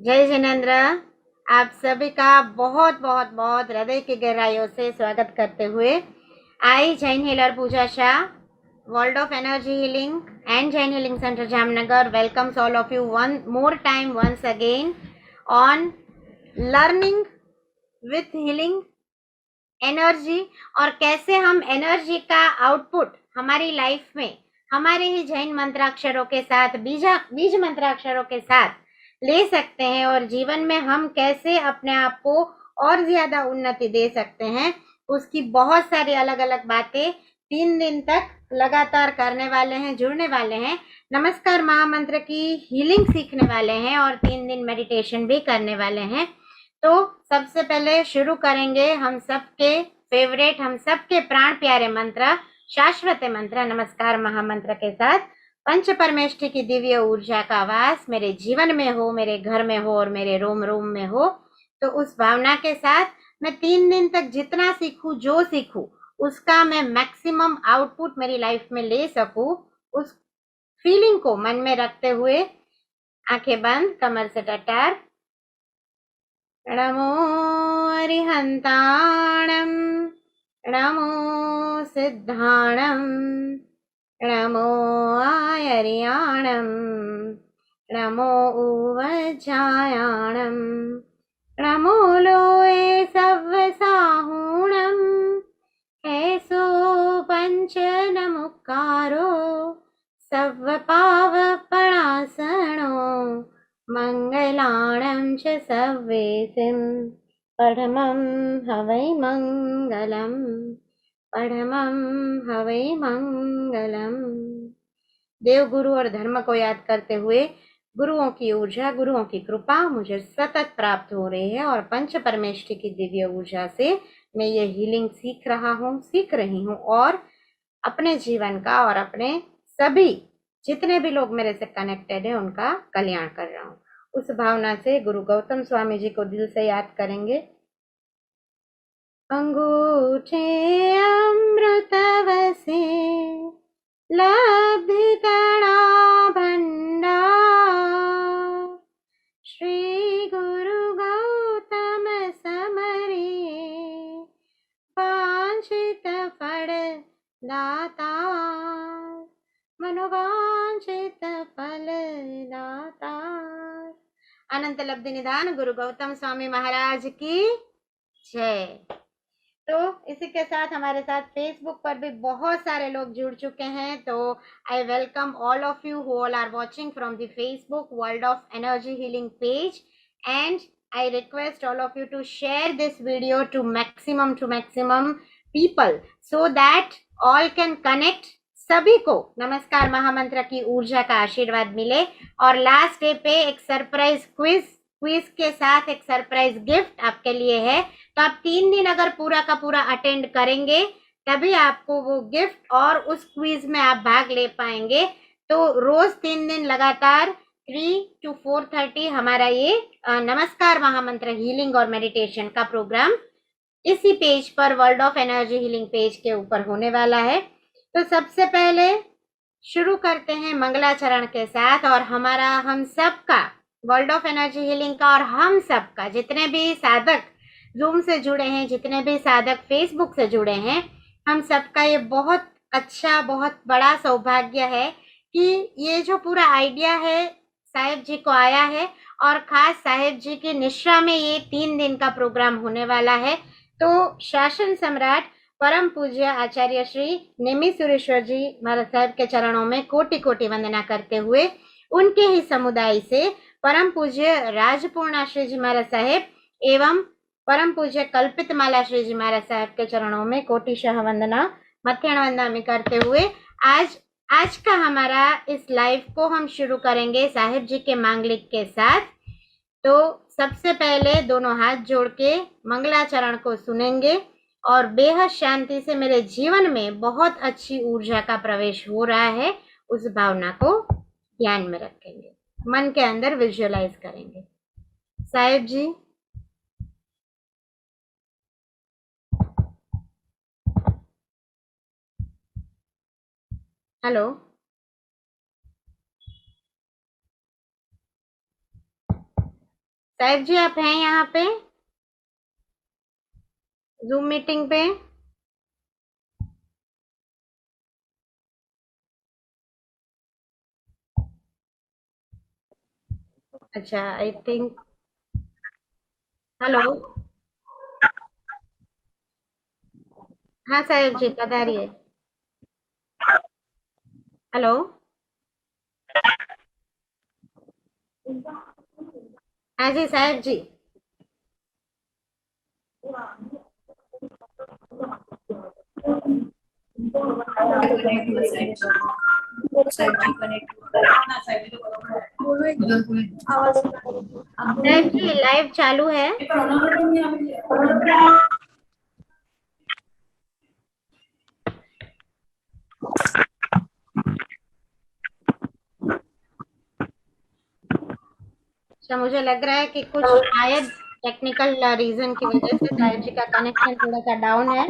जय जिनेन्द्र। आप सभी का बहुत बहुत बहुत हृदय की गहराइयों से स्वागत करते हुए I Jain healer Pooja Shah, world of energy healing and Jain healing centre Jamnagar welcomes all of you one more time once again on learning with healing energy, और कैसे हम एनर्जी का आउटपुट हमारी लाइफ में हमारे ही जैन मंत्राक्षरों के साथ बीज मंत्राक्षरों के साथ ले सकते हैं, और जीवन में हम कैसे अपने आप को और ज्यादा उन्नति दे सकते हैं, उसकी बहुत सारी अलग अलग बातें 3 दिन तक लगातार करने वाले हैं, जुड़ने वाले हैं, नमस्कार महामंत्र की हीलिंग सीखने वाले हैं और 3 दिन मेडिटेशन भी करने वाले हैं। तो सबसे पहले शुरू करेंगे हम सबके फेवरेट, हम सबके प्राण प्यारे मंत्र, शाश्वत मंत्र नमस्कार महामंत्र के साथ। पंच परमेष्ठी की दिव्य ऊर्जा का वास मेरे जीवन में हो, मेरे घर में हो और मेरे रोम रोम में हो। तो उस भावना के साथ मैं 3 दिन तक जितना सीखूं, जो सीखूं उसका मैं मैक्सिमम आउटपुट मेरी लाइफ में ले सकूं, उस फीलिंग को मन में रखते हुए आंखें बंद, कमर से टटार। नमो अरिहंताणं, नमो सिद्धाणं, नमो आयर्याणं, नमो उवज्जायाणं, नमो लोये सव्वसाहूणं, ऐसो पंचनमुक्कारो सव्वपावपणासनो, मंगलाणं च सव्वेसिं पठमं हवै मंगलम्, पठमं हवै मंगलम्। देव गुरु और धर्म को याद करते हुए गुरुओं की ऊर्जा, गुरुओं की कृपा मुझे सतत प्राप्त हो रही है, और पंच परमेष्ठी की दिव्य ऊर्जा से मैं ये हीलिंग सीख रही हूँ और अपने जीवन का और अपने सभी जितने भी लोग मेरे से कनेक्टेड है उनका कल्याण कर रहा हूँ। उस भावना से गुरु गौतम स्वामी जी को दिल से याद करेंगे। अंगूठे अमृतवसे लब्धितणा भंडार, श्री गुरु गौतम समरे वांछित फल दातार, मनोवांछित फल दातार। अनंत लब्धि निधान गुरु गौतम स्वामी महाराज की जय। तो इसी के साथ हमारे साथ फेसबुक पर भी बहुत सारे लोग जुड़ चुके हैं, तो I welcome all of you who all are watching from the Facebook world of energy healing page, and I request all of you to share this video to maximum people so that all can connect, सभी को नमस्कार महामंत्र की ऊर्जा का आशीर्वाद मिले। और लास्ट डे पे एक सरप्राइज क्विज के साथ एक सरप्राइज गिफ्ट आपके लिए है। तो आप 3 दिन अगर पूरा का पूरा अटेंड करेंगे तभी आपको वो गिफ्ट और उस क्विज में आप भाग ले पाएंगे। तो रोज 3 दिन लगातार 3 to 4:30 हमारा ये नमस्कार महामंत्र हीलिंग और मेडिटेशन का प्रोग्राम इसी पेज पर, world of energy healing page के ऊपर होने वाला है। तो सबसे पहले शुरू करते हैं मंगलाचरण के साथ, और हमारा हम सब का वर्ल्ड ऑफ एनर्जी हीलिंग का और हम सब का जितने भी साधक जूम से जुड़े हैं, जितने भी साधक फेसबुक से जुड़े हैं, हम सबका ये बहुत अच्छा, बहुत बड़ा सौभाग्य है कि ये जो पूरा आइडिया है साहेब जी को आया है, और खास साहेब जी की निश्रा में ये 3 दिन का प्रोग्राम होने वाला है। तो शासन सम्राट परम पूज्य आचार्य श्री नेमी सुरेश्वर जी महाराज साहब के चरणों में कोटि कोटि वंदना करते हुए उनके ही समुदाय से परम पूज्य राजपूर्णा श्री जी महाराज साहेब एवं परम पूज्य कल्पित माला श्री जी महाराज साहब के चरणों में कोटिशः वंदना मध्याह्न वंदना में करते हुए आज का हमारा इस लाइव को हम शुरू करेंगे साहेब जी के मांगलिक के साथ। तो सबसे पहले दोनों हाथ जोड़ के मंगलाचरण को सुनेंगे और बेहद शांति से मेरे जीवन में बहुत अच्छी ऊर्जा का प्रवेश हो रहा है, उस भावना को ध्यान में रखेंगे, मन के अंदर विजुअलाइज करेंगे। साहेब जी, हेलो। साहिब जी आप हैं यहाँ पे जूम मीटिंग पे? अच्छा आई थिंक। हेलो। हाँ साहिब जी पधारिए। हेलो। हाँ जी साहिब जी। कनेक्ट हुआ साइड जी कनेक्ट बोलो एकदम आवाज आप बोलो साहिब जी लाइव चालू है। अच्छा मुझे लग रहा है कि कुछ शायद टेक्निकल रीजन की वजह से साहिब जी का कनेक्शन थोड़ा सा डाउन है।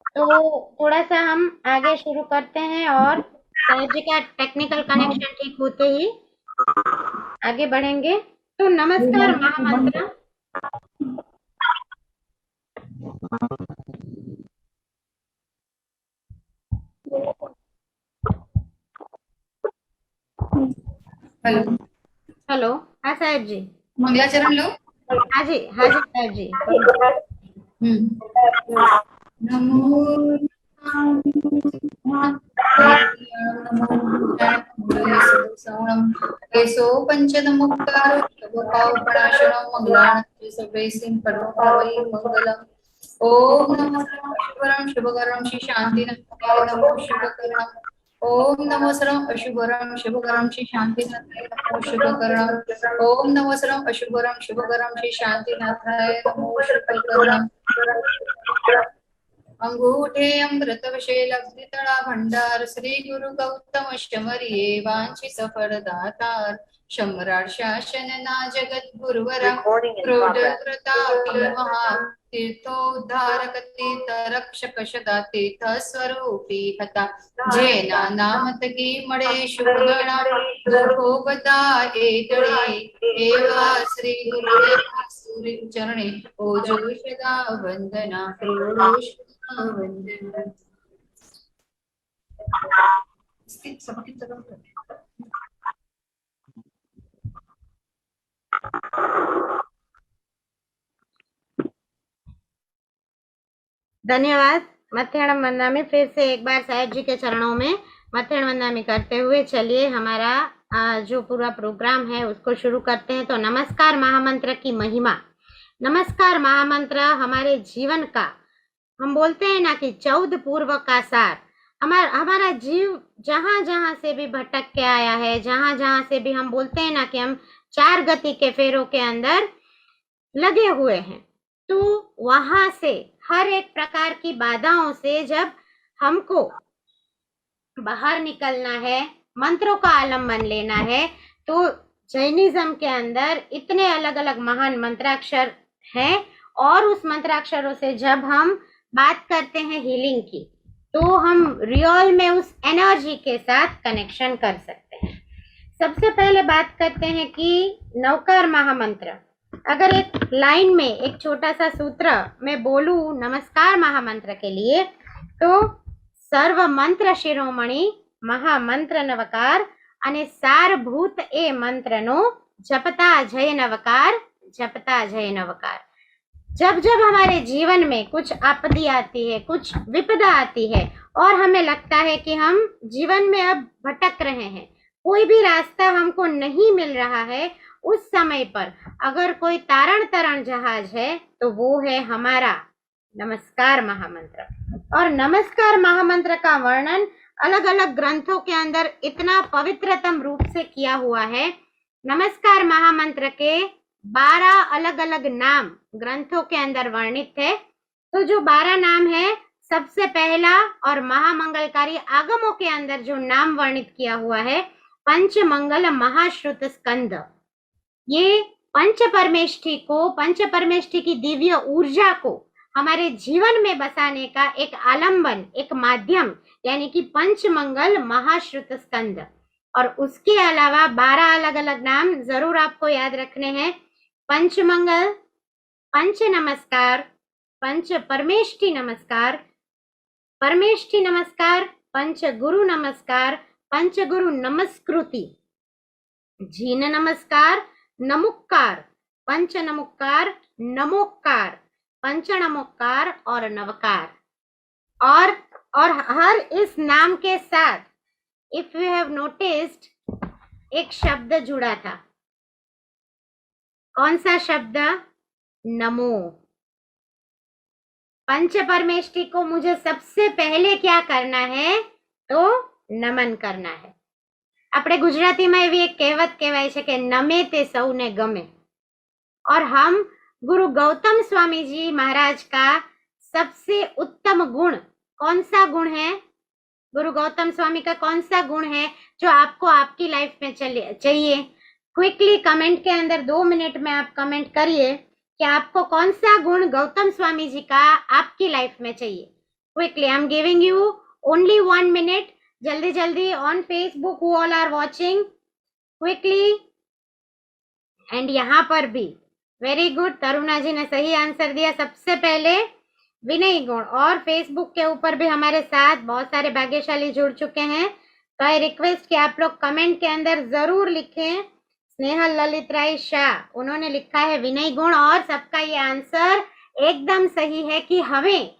तो थोड़ा सा हम आगे शुरू करते हैं और साहिब जी का टेक्निकल कनेक्शन ठीक होते ही आगे बढ़ेंगे। तो नमस्कार महामंत्र। Hello hello. हाँ साहिब जी। मंगलाचरण लो हाँ जी साहिब जी बोलिए। नमो केशो पंचनमुक्तारो शुभपावपणाशनो मंगलानां सर्वैः परमो मंगलम् ओम नमः शुभकरं श्री शांतिनाथाय नमो शुभकरम् ओम नमः सर्वं अशुभकरं शुभकरं श्री शांतिनाथाय नमो शुभकरम् ओम नमः सर्वं अशुभकरं शुभकरं श्री शांतिनाथाय नमो शुभकरम् अंगूठे अमृत विषय लब्धितड़ा भंडार श्री गुरु गौतम शमरिये वांछी सफल दातार सम्राट शासन ना जगत गुरुवरा क्रोध प्रताप महा तीर्थोद्धारक तीर्थ रक्षक सदा तीर्थ स्वरूपी हता जेना नामत की मळे शुभ गणा दुखो बदा एतळे एवा श्री गुरुदेव सूर्य चरणे ओजो सदा वंदना क्रोश वंदना धन्यवाद। मध्याह्न वंदना फिर से एक बार साहिब जी के चरणों में मध्याह्न वंदना करते हुए चलिए हमारा जो पूरा प्रोग्राम है उसको शुरू करते हैं। तो नमस्कार महामंत्र की महिमा। नमस्कार महामंत्र हमारे जीवन का, हम बोलते हैं ना कि 14 पूर्व का सार। हमारा जीव जहां जहां से भी भटक के आया है, जहां जहां से भी हम बोलते हैं ना कि हम 4 गति के फेरों के अंदर लगे हुए हैं, तो वहां से हर एक प्रकार की बाधाओं से जब हमको बाहर निकलना है, मंत्रों का आलम्बन लेना है, तो जैनिज्म के अंदर इतने अलग अलग महान मंत्राक्षर हैं और उस मंत्राक्षरों से जब हम बात करते हैं हीलिंग की, तो हम रियल में उस एनर्जी के साथ कनेक्शन कर सकते हैं। सबसे पहले बात करते हैं कि नवकार महामंत्र। अगर एक लाइन में एक छोटा सा सूत्र मैं बोलूं नमस्कार महामंत्र के लिए, तो सर्व मंत्र शिरोमणि महामंत्र नवकार અને સારભૂત એ મંત્રનો जपता जय नवकार, जपता जय नवकार। जब जब हमारे जीवन में कुछ आपत्ति आती है, कुछ विपदा आती है और हमें लगता है कि हम जीवन में अब भटक रहे हैं, कोई भी रास्ता हमको नहीं मिल रहा है, उस समय पर अगर कोई तारण तरण जहाज है तो वो है हमारा नमस्कार महामंत्र। और नमस्कार महामंत्र का वर्णन अलग अलग ग्रंथों के अंदर इतना पवित्रतम रूप से किया हुआ है। नमस्कार महामंत्र के 12 अलग अलग नाम ग्रंथों के अंदर वर्णित है। तो जो 12 नाम है, सबसे पहला और महामंगलकारी आगमों के अंदर जो नाम वर्णित किया हुआ है, पंच मंगल महाश्रुत स्कंद। ये पंच परमेष्ठी की दिव्य ऊर्जा को हमारे जीवन में बसाने का एक आलंबन, एक माध्यम, यानी कि पंच मंगल महाश्रुत स्कंद। और उसके अलावा 12 अलग अलग नाम जरूर आपको याद रखने हैं। पंच मंगल, पंच नमस्कार, पंच परमेष्टि नमस्कार, परमेष्टि नमस्कार, पंच गुरु नमस्कार, पंच गुरु नमस्कृति, जीन नमस्कार, नमुक्कार, पंच नमुक्कार, नमोक्कार, पंच नमोक्कार और नवकार। और हर इस नाम के साथ इफ यू हैव नोटिस्ड एक शब्द जुड़ा था। कौन सा शब्द? नमो। पंच परमेष्टि को मुझे सबसे पहले क्या करना है? तो નમન करना है। આપણે ગુજરાતીમાં એવી એક કહેવત કહેવાય છે કે નમે તે સૌને ગમે। और हम गुरु गौतम स्वामी जी महाराज का सबसे उत्तम गुण कौन सा गुण है? गुरु गौतम स्वामी का कौन सा गुण है जो आपको आपकी लाइफ में चाहिए? क्विकली कमेंट के अंदर 2 मिनट में आप कमेंट करिए कि आपको कौन सा गुण गौतम स्वामी जी का आपकी लाइफ में चाहिए। Quickly I am giving you only 1 minute. जल्दी जल्दी on Facebook who all are watching quickly. And यहाँ पर भी वेरी गुड, तरुणा जी ने सही आंसर दिया। सबसे पहले विनय गुण। और फेसबुक के ऊपर भी हमारे साथ बहुत सारे भाग्यशाली जुड़ चुके हैं। तो आई रिक्वेस्ट कि आप लोग कमेंट के अंदर जरूर लिखें। स्नेहल ललित राय शाह उन्होंने लिखा है विनय गुण, और सबका ये आंसर एकदम सही है कि हमें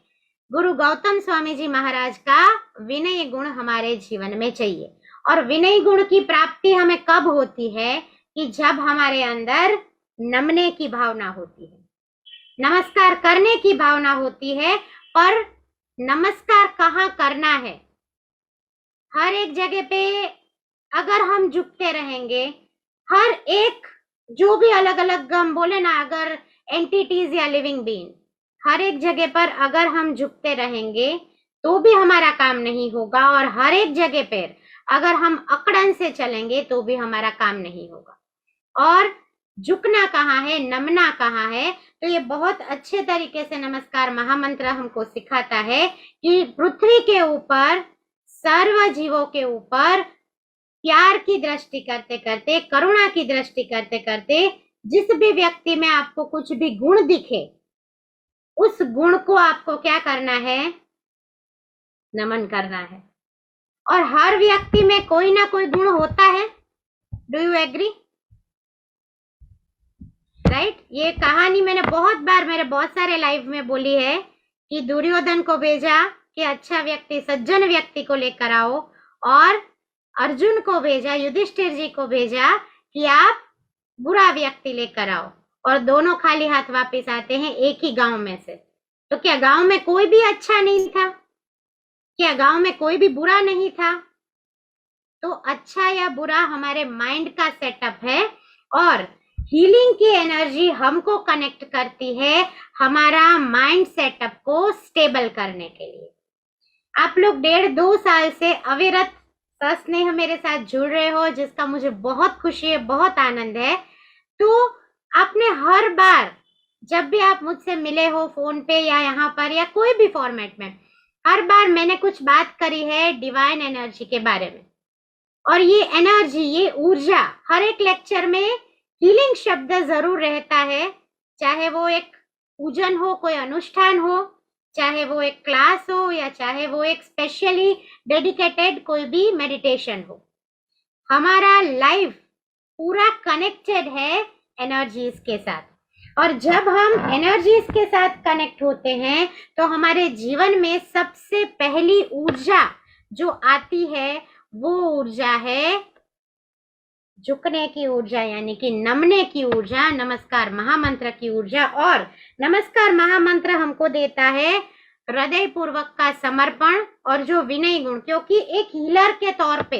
गुरु गौतम स्वामी जी महाराज का विनय गुण हमारे जीवन में चाहिए। और विनय गुण की प्राप्ति हमें कब होती है? कि जब हमारे अंदर नमने की भावना होती है, नमस्कार करने की भावना होती है। पर नमस्कार कहाँ करना है? हर एक जगह पे अगर हम झुकते रहेंगे, हर एक जो भी अलग अलग हम बोले ना, अगर एंटिटीज या लिविंग बीइंग, हर एक जगह पर अगर हम झुकते रहेंगे तो भी हमारा काम नहीं होगा। और हर एक जगह पर अगर हम अकड़न से चलेंगे तो भी हमारा काम नहीं होगा। और झुकना कहाँ है, नमना कहाँ है? तो ये बहुत अच्छे तरीके से नमस्कार महामंत्र हमको सिखाता है कि पृथ्वी के ऊपर, सर्व जीवों के ऊपर प्यार की दृष्टि करते करते, करुणा की दृष्टि करते करते, जिस भी व्यक्ति में आपको कुछ भी गुण दिखे, उस गुण को आपको क्या करना है? नमन करना है। और हर व्यक्ति में कोई ना कोई गुण होता है। Do you agree? राइट? ये कहानी मैंने बहुत बार मेरे बहुत सारे लाइव में बोली है कि दुर्योधन को भेजा कि अच्छा व्यक्ति, सज्जन व्यक्ति को लेकर आओ, और अर्जुन को भेजा, युधिष्ठिर जी को भेजा कि आप बुरा व्यक्ति लेकर आओ। और दोनों खाली हाथ वापस आते हैं एक ही गांव में से। तो क्या गांव में कोई भी अच्छा नहीं था? क्या गांव में कोई भी बुरा नहीं था? तो अच्छा या बुरा हमारे माइंड का सेटअप है। और हीलिंग की एनर्जी हमको कनेक्ट करती है हमारा माइंड सेटअप को स्टेबल करने के लिए। आप लोग 1.5-2 साल से अविरत सस्नेह मेरे साथ जुड़ रहे हो, जिसका मुझे बहुत खुशी है, बहुत आनंद है। तो आपने हर बार जब भी आप मुझसे मिले हो, फोन पे या यहाँ पर या कोई भी फॉर्मेट में, हर बार मैंने कुछ बात करी है डिवाइन एनर्जी के बारे में। और ये एनर्जी, ये ऊर्जा, हर एक लेक्चर में हीलिंग शब्द जरूर रहता है। चाहे वो एक पूजन हो, कोई अनुष्ठान हो, चाहे वो एक क्लास हो, या चाहे वो एक स्पेशली डेडिकेटेड कोई भी मेडिटेशन हो, हमारा लाइफ पूरा कनेक्टेड है एनर्जीज के साथ। और जब हम एनर्जीज के साथ कनेक्ट होते हैं तो हमारे जीवन में सबसे पहली ऊर्जा जो आती है वो ऊर्जा है झुकने की ऊर्जा, यानी कि नमने की ऊर्जा, नमस्कार महामंत्र की ऊर्जा। और नमस्कार महामंत्र हमको देता है हृदय पूर्वक का समर्पण और जो विनय गुण। क्योंकि एक हीलर के तौर पे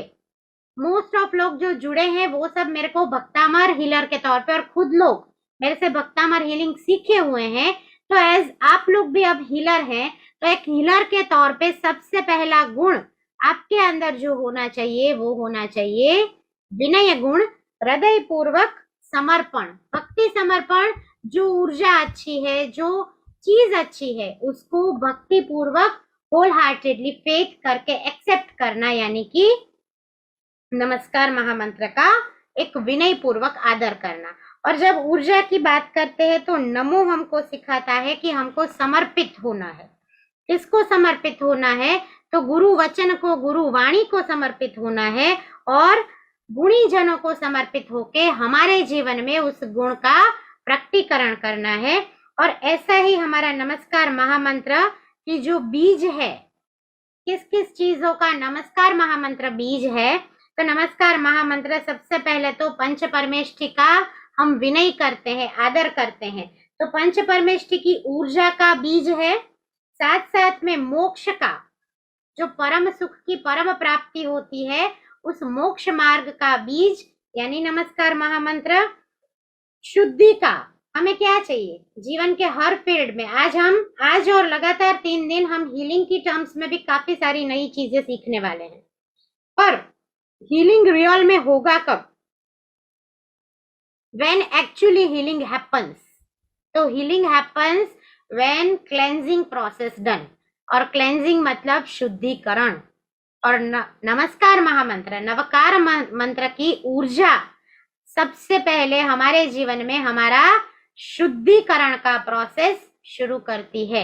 मोस्ट ऑफ लोग जो जुड़े हैं वो सब मेरे को भक्तामर हीलर के तौर पे, और खुद लोग मेरे से भक्तामर हीलिंग सीखे हुए हैं। तो एज आप लोग भी अब हीलर हैं, तो एक हीलर के तौर पे सबसे पहला गुण आपके अंदर जो होना चाहिए वो होना चाहिए विनय गुण, हृदय पूर्वक समर्पण, भक्ति समर्पण। जो ऊर्जा अच्छी है, जो चीज अच्छी है, उसको भक्ति पूर्वक होल हार्टेडली फेथ करके एक्सेप्ट करना, यानी कि नमस्कार महामंत्र का एक विनय पूर्वक आदर करना। और जब ऊर्जा की बात करते हैं तो नमो हमको सिखाता है कि हमको समर्पित होना है। किसको समर्पित होना है? तो गुरु वचन को, गुरु वाणी को समर्पित होना है और गुणी जनों को समर्पित होके हमारे जीवन में उस गुण का प्रकटीकरण करना है। और ऐसा ही हमारा नमस्कार महामंत्र की जो बीज है, किस किस चीजों का नमस्कार महामंत्र बीज है? तो नमस्कार महामंत्र सबसे पहले तो पंच परमेष्ठी का हम विनय करते हैं, आदर करते हैं, तो पंच परमेष्ठी की ऊर्जा का बीज है। साथ साथ में मोक्ष का, जो परम सुख की परम प्राप्ति होती है, उस मोक्ष मार्ग का बीज यानी नमस्कार महामंत्र। शुद्धि का हमें क्या चाहिए जीवन के हर फील्ड में? आज और लगातार 3 दिन हम हीलिंग की टर्म्स में भी काफी सारी नई चीजें सीखने वाले हैं। पर हीलिंग रियल में होगा कब? when actually healing happens. तो healing happens when cleansing process done, और cleansing मतलब शुद्धिकरण। और नमस्कार महामंत्र, नवकार मंत्र की ऊर्जा सबसे पहले हमारे जीवन में हमारा शुद्धिकरण का प्रोसेस शुरू करती है।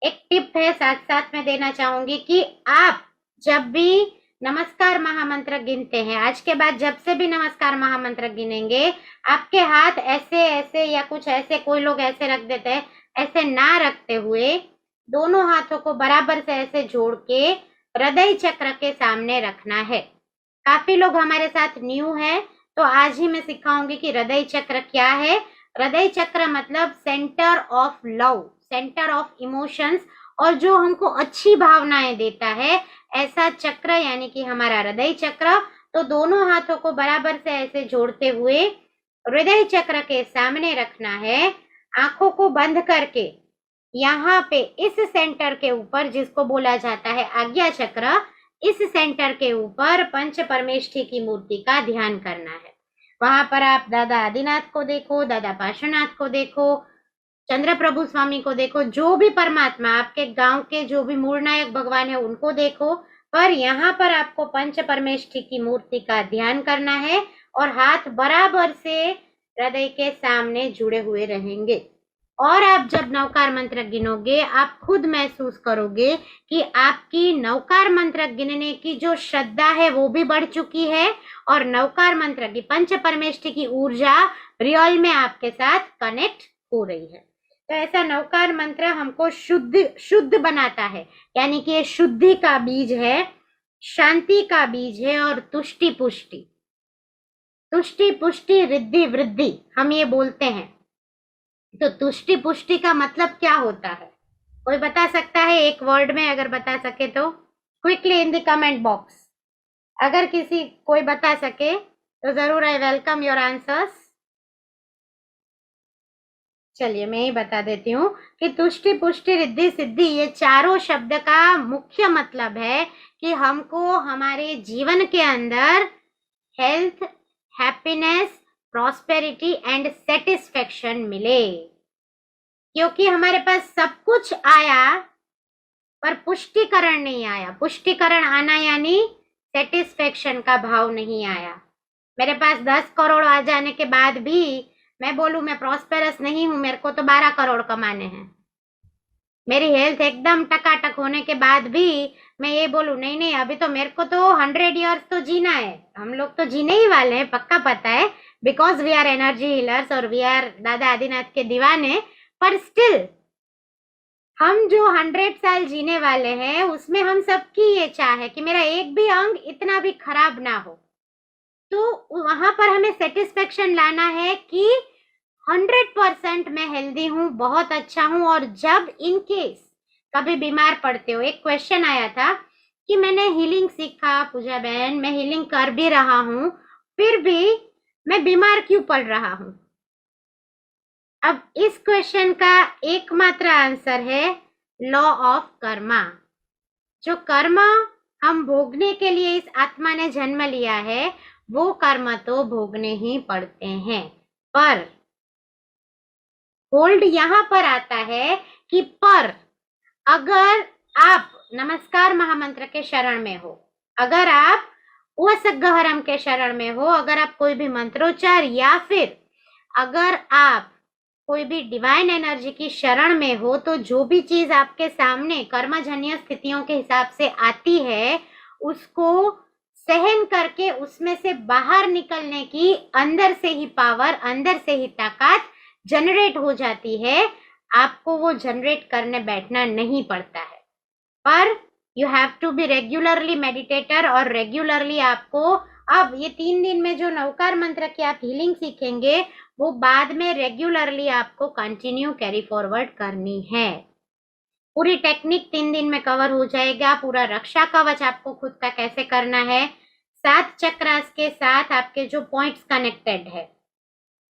एक टिप है साथ साथ में देना चाहूंगी कि आप जब भी नमस्कार महामंत्र गिनते हैं, आज के बाद जब से भी नमस्कार महामंत्र गिनेंगे, आपके हाथ ऐसे ऐसे या कुछ ऐसे, कोई लोग ऐसे रख देते हैं, ऐसे ना रखते हुए दोनों हाथों को बराबर से ऐसे जोड़ के हृदय चक्र के सामने रखना है। काफी लोग हमारे साथ न्यू है, तो आज ही मैं सिखाऊंगी कि हृदय चक्र क्या है। हृदय चक्र मतलब centre of love, centre of emotions, और जो हमको अच्छी भावनाएं देता है, ऐसा चक्र यानी कि हमारा हृदय चक्र। तो दोनों हाथों को बराबर से ऐसे जोड़ते हुए हृदय चक्र के सामने रखना है, आंखों को बंद करके यहाँ पे इस सेंटर के ऊपर, जिसको बोला जाता है आज्ञा चक्र, इस सेंटर के ऊपर पंच परमेष्ठी की मूर्ति का ध्यान करना है। वहां पर आप दादा आदिनाथ को देखो, दादा पार्श्वनाथ को देखो, चंद्र प्रभु स्वामी को देखो, जो भी परमात्मा आपके गांव के जो भी मूल नायक भगवान है उनको देखो, पर यहाँ पर आपको पंच परमेष्ठी की मूर्ति का ध्यान करना है और हाथ बराबर से हृदय के सामने जुड़े हुए रहेंगे। और आप जब नवकार मंत्र गिनोगे, आप खुद महसूस करोगे कि आपकी नवकार मंत्र गिनने की जो श्रद्धा है वो भी बढ़ चुकी है, और नवकार मंत्र की पंच परमेष्ठी की ऊर्जा रियल में आपके साथ कनेक्ट हो रही है। तो ऐसा नवकार मंत्र हमको शुद्ध बनाता है, यानी कि ये शुद्धि का बीज है, शांति का बीज है, और तुष्टि पुष्टि, तुष्टि पुष्टि रिद्धि वृद्धि हम ये बोलते हैं। तो तुष्टि पुष्टि का मतलब क्या होता है? कोई बता सकता है एक वर्ड में? अगर बता सके तो quickly in the comment box, अगर किसी कोई बता सके तो जरूर आई वेलकम योर आंसर्स। चलिए मैं ही बता देती हूँ कि तुष्टि पुष्टि रिद्धि सिद्धि, ये चारों शब्द का मुख्य मतलब है कि हमको हमारे जीवन के अंदर health, happiness, prosperity and satisfaction मिले। क्योंकि हमारे पास सब कुछ आया पर पुष्टिकरण नहीं आया। पुष्टिकरण आना यानी सेटिस्फेक्शन का भाव नहीं आया। मेरे पास 10 करोड़ आ जाने के बाद भी मैं बोलूं मैं प्रॉस्पेरस नहीं हूं, मेरे को तो 12 करोड़ कमाने हैं। मेरी हेल्थ एकदम टकाटक होने के बाद भी मैं ये बोलूं नहीं नहीं अभी तो मेरे को तो 100 इयर्स तो जीना है। हम लोग तो जीने ही वाले हैं, पक्का पता है, because we are energy healers और वी आर दादा आदिनाथ के दीवाने। पर स्टिल हम जो 100 साल जीने वाले हैं उसमें हम सबकी ये चाह है कि मेरा एक भी अंग इतना भी खराब ना हो। तो वहां पर हमें सेटिस्फेक्शन लाना है कि 100% मैं हेल्दी हूँ, बहुत अच्छा हूँ। और जब इन केस कभी बीमार पड़ते हो, एक क्वेश्चन आया था कि मैंने हीलिंग सीखा पूजा बहन, मैं हीलिंग कर भी रहा हूँ, फिर भी मैं बीमार क्यों पड़ रहा हूँ? अब इस क्वेश्चन का एकमात्र आंसर है लॉ ऑफ कर्मा। जो कर्म हम भोगने के लिए इस आत्मा ने जन्म लिया है, वो कर्म तो भोगने ही पड़ते हैं। पर होल्ड यहाँ पर आता है कि पर अगर आप नमस्कार महामंत्र के शरण में हो, अगर आप उवसग्गहरम के शरण में हो, अगर आप कोई भी मंत्रोच्चार या फिर अगर आप कोई भी डिवाइन एनर्जी की शरण में हो, तो जो भी चीज आपके सामने कर्मजन्य स्थितियों के हिसाब से आती है, उसको सहन करके उसमें से बाहर निकलने की अंदर से ही पावर, अंदर से ही ताकत जनरेट हो जाती है। आपको वो जनरेट करने बैठना नहीं पड़ता है, पर you have to be regularly meditator, और रेगुलरली आपको अब ये 3 दिन में जो नवकार मंत्र की आप हीलिंग सीखेंगे, वो बाद में रेगुलरली आपको कंटिन्यू कैरी फॉरवर्ड करनी है। पूरी टेक्निक 3 दिन में कवर हो जाएगा। पूरा रक्षा कवच आपको खुद का कैसे करना है, 7 चक्रास के साथ आपके जो पॉइंट्स कनेक्टेड है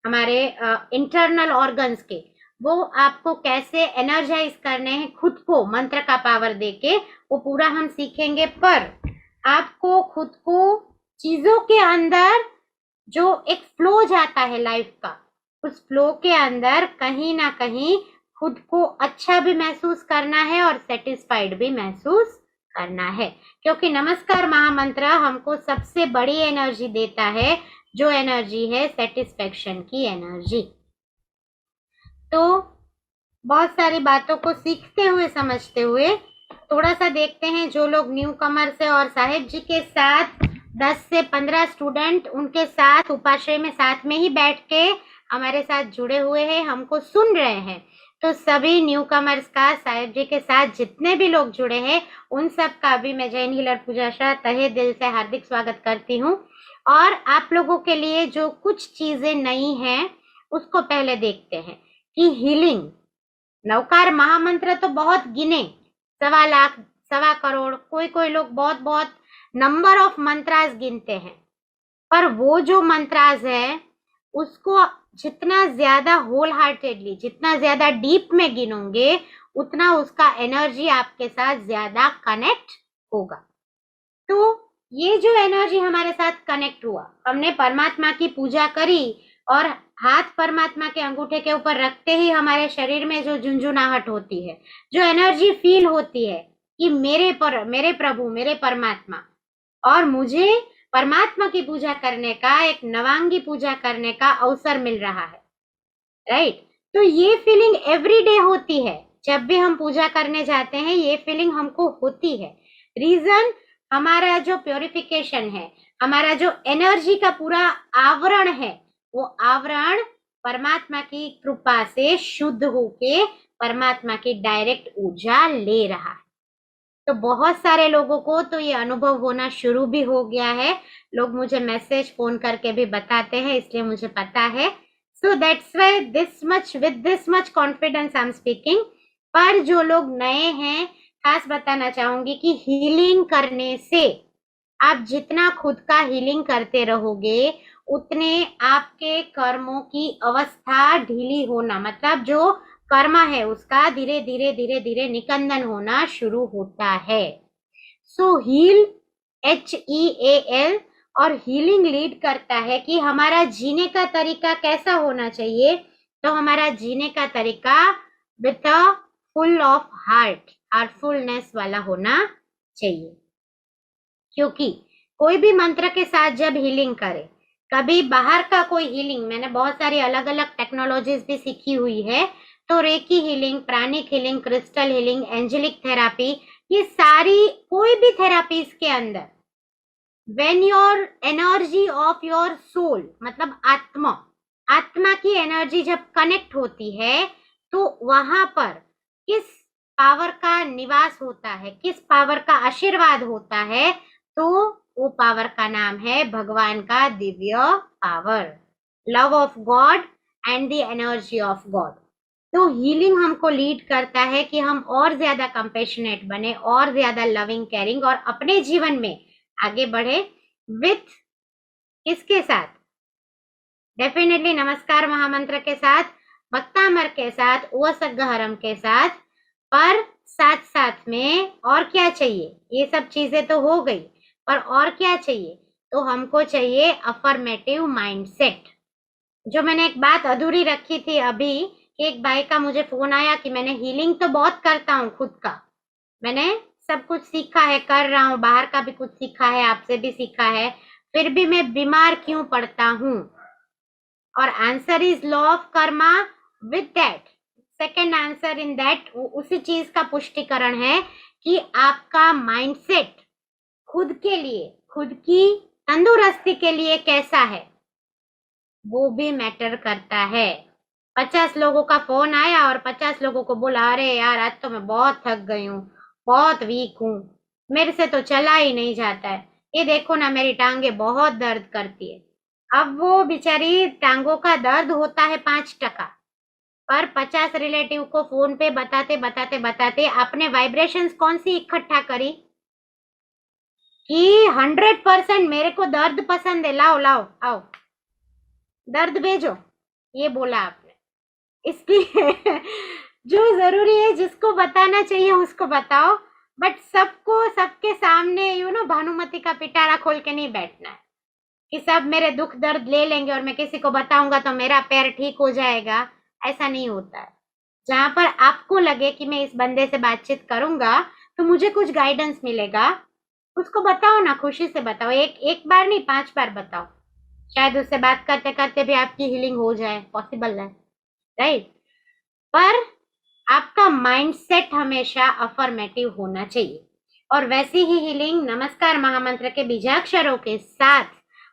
हमारे इंटरनल ऑर्गन्स के, वो आपको कैसे एनर्जाइज करने हैं खुद को मंत्र का पावर देके, वो पूरा हम सीखेंगे। पर आपको खुद को चीजों के अंदर जो एक फ्लो जाता है लाइफ का, उस फ्लो के अंदर कहीं ना कहीं खुद को अच्छा भी महसूस करना है और सेटिस्फाइड भी महसूस करना है, क्योंकि नमस्कार महामंत्र हमको सबसे बड़ी एनर्जी देता है, जो एनर्जी है सेटिस्फेक्शन की एनर्जी। तो बहुत सारी बातों को सीखते हुए समझते हुए थोड़ा सा देखते हैं, जो लोग न्यू कमर से और साहेब जी के साथ 10 से 15 स्टूडेंट उनके साथ उपाश्रय में साथ में ही बैठ के हमारे साथ जुड़े हुए हैं, हमको सुन रहे हैं। तो सभी न्यू कमर्स का साहेब जी के साथ जितने भी लोग जुड़े हैं, उन सब का भी मैं जैन हीलर पूजा शाह तहे दिल से हार्दिक स्वागत करती हूँ। और आप लोगों के लिए जो कुछ चीजें नई हैं, उसको पहले देखते हैं कि हीलिंग नवकार महामंत्र तो बहुत गिने, 1.25 लाख 1.25 करोड़, कोई कोई लोग बहुत बहुत नंबर ऑफ मंत्रास गिनते हैं, पर वो जो मंत्रास है उसको जितना ज्यादा होल हार्टेडली, जितना ज्यादा डीप में गिनोगे, उतना उसका एनर्जी आपके साथ ज्यादा कनेक्ट होगा। तो ये जो एनर्जी हमारे साथ कनेक्ट हुआ, हमने परमात्मा की पूजा करी और हाथ परमात्मा के अंगूठे के ऊपर रखते ही हमारे शरीर में जो झुंझुनाहट होती है, जो एनर्जी फील होती है कि मेरे प्रभु, मेरे परमात्मा, और मुझे परमात्मा की पूजा करने का, एक नवांगी पूजा करने का अवसर मिल रहा है, राइट। तो ये फीलिंग एवरीडे होती है, जब भी हम पूजा करने जाते हैं ये फीलिंग हमको होती है। रीजन, हमारा जो प्योरिफिकेशन है, हमारा जो एनर्जी का पूरा आवरण है, वो आवरण परमात्मा की कृपा से शुद्ध होके परमात्मा की डायरेक्ट ऊर्जा ले रहा है। तो बहुत सारे लोगों को तो ये अनुभव होना शुरू भी हो गया है, लोग मुझे मैसेज फोन करके भी बताते हैं, इसलिए मुझे पता है। So that's why with this much confidence I am speaking. पर जो लोग नए हैं, खास बताना चाहूंगी कि हीलिंग करने से आप जितना खुद का हीलिंग करते रहोगे, उतने आपके कर्मों की अवस्था ढीली होना, मतलब जो कर्म है उसका धीरे धीरे धीरे धीरे निकंदन होना शुरू होता है। सो हील, HEAL, और हीलिंग लीड करता है कि हमारा जीने का तरीका कैसा होना चाहिए। तो हमारा जीने का तरीका with a full of Heartfulness वाला होना चाहिए, क्योंकि कोई भी मंत्र के साथ जब हीलिंग करे, कभी बाहर का कोई हीलिंग, मैंने बहुत सारी अलग अलग टेक्नोलॉजीज भी सीखी हुई है, तो reiki healing, pranic healing, crystal healing, angelic therapy, ये सारी कोई भी थेरापीज के अंदर when your energy of your soul, मतलब आत्मा की एनर्जी जब कनेक्ट होती है, तो वहां पर किस पावर का निवास होता है, किस पावर का आशीर्वाद होता है, तो वो पावर का नाम है भगवान का Divya power, love of God and the energy of God. तो हीलिंग हमको लीड करता है कि हम और ज्यादा कंपैशनेट बने, और ज्यादा लविंग, केयरिंग, और अपने जीवन में आगे बढ़े। विथ किसके साथ? डेफिनेटली नमस्कार महामंत्र के साथ, भक्तामर के साथ, उवसग्गहरम के साथ, पर साथ साथ में और क्या चाहिए? ये सब चीजें तो हो गई, पर और क्या चाहिए? तो हमको चाहिए अफर्मेटिव माइंडसेट। जो मैंने एक बात अधूरी रखी थी अभी, एक भाई का मुझे फोन आया कि मैंने हीलिंग तो बहुत करता हूँ खुद का, मैंने सब कुछ सीखा है, कर रहा हूँ, बाहर का भी कुछ सीखा है, आपसे भी सीखा है, फिर भी मैं बीमार क्यों पड़ता हूँ? और answer is law of Karma. With that second answer in that उसी चीज का पुष्टिकरण है कि आपका माइंडसेट खुद के लिए, खुद की तंदुरुस्ती के लिए कैसा है, वो भी मैटर करता है। 50 लोगों का फोन आया और 50 लोगों को बोला अरे यार आज तो मैं बहुत थक गई हूँ, बहुत वीक हूँ, मेरे से तो चला ही नहीं जाता है, ये देखो ना मेरी टांगे बहुत दर्द करती है। अब वो बेचारी टांगों का दर्द होता है 5%, पर 50 रिलेटिव को फोन पे बताते बताते बताते अपने वाइब्रेशंस कौन सी इकट्ठा करी कि 100% मेरे को दर्द पसंद है, लाओ लाओ आओ दर्द भेजो, ये बोला आपने। इसलिए जो जरूरी है जिसको बताना चाहिए उसको बताओ, बट सबको सबके सामने भानुमति का पिटारा खोल के नहीं बैठना है कि सब मेरे दुख दर्द ले लेंगे और मैं किसी को बताऊंगा तो मेरा पैर ठीक हो जाएगा। ऐसा नहीं होता है। जहां पर आपको लगे कि मैं इस बंदे से बातचीत करूंगा तो मुझे कुछ गाइडेंस मिलेगा, उसको बताओ ना, खुशी से बताओ, एक बार नहीं 5 बार बताओ, शायद उससे बात करते करते भी आपकी हीलिंग हो जाए, पॉसिबल है, राइट? पर आपका माइंडसेट हमेशा अफर्मेटिव होना चाहिए। और वैसी ही हीलिंग नमस्कार महामंत्र के बीजाक्षरों के साथ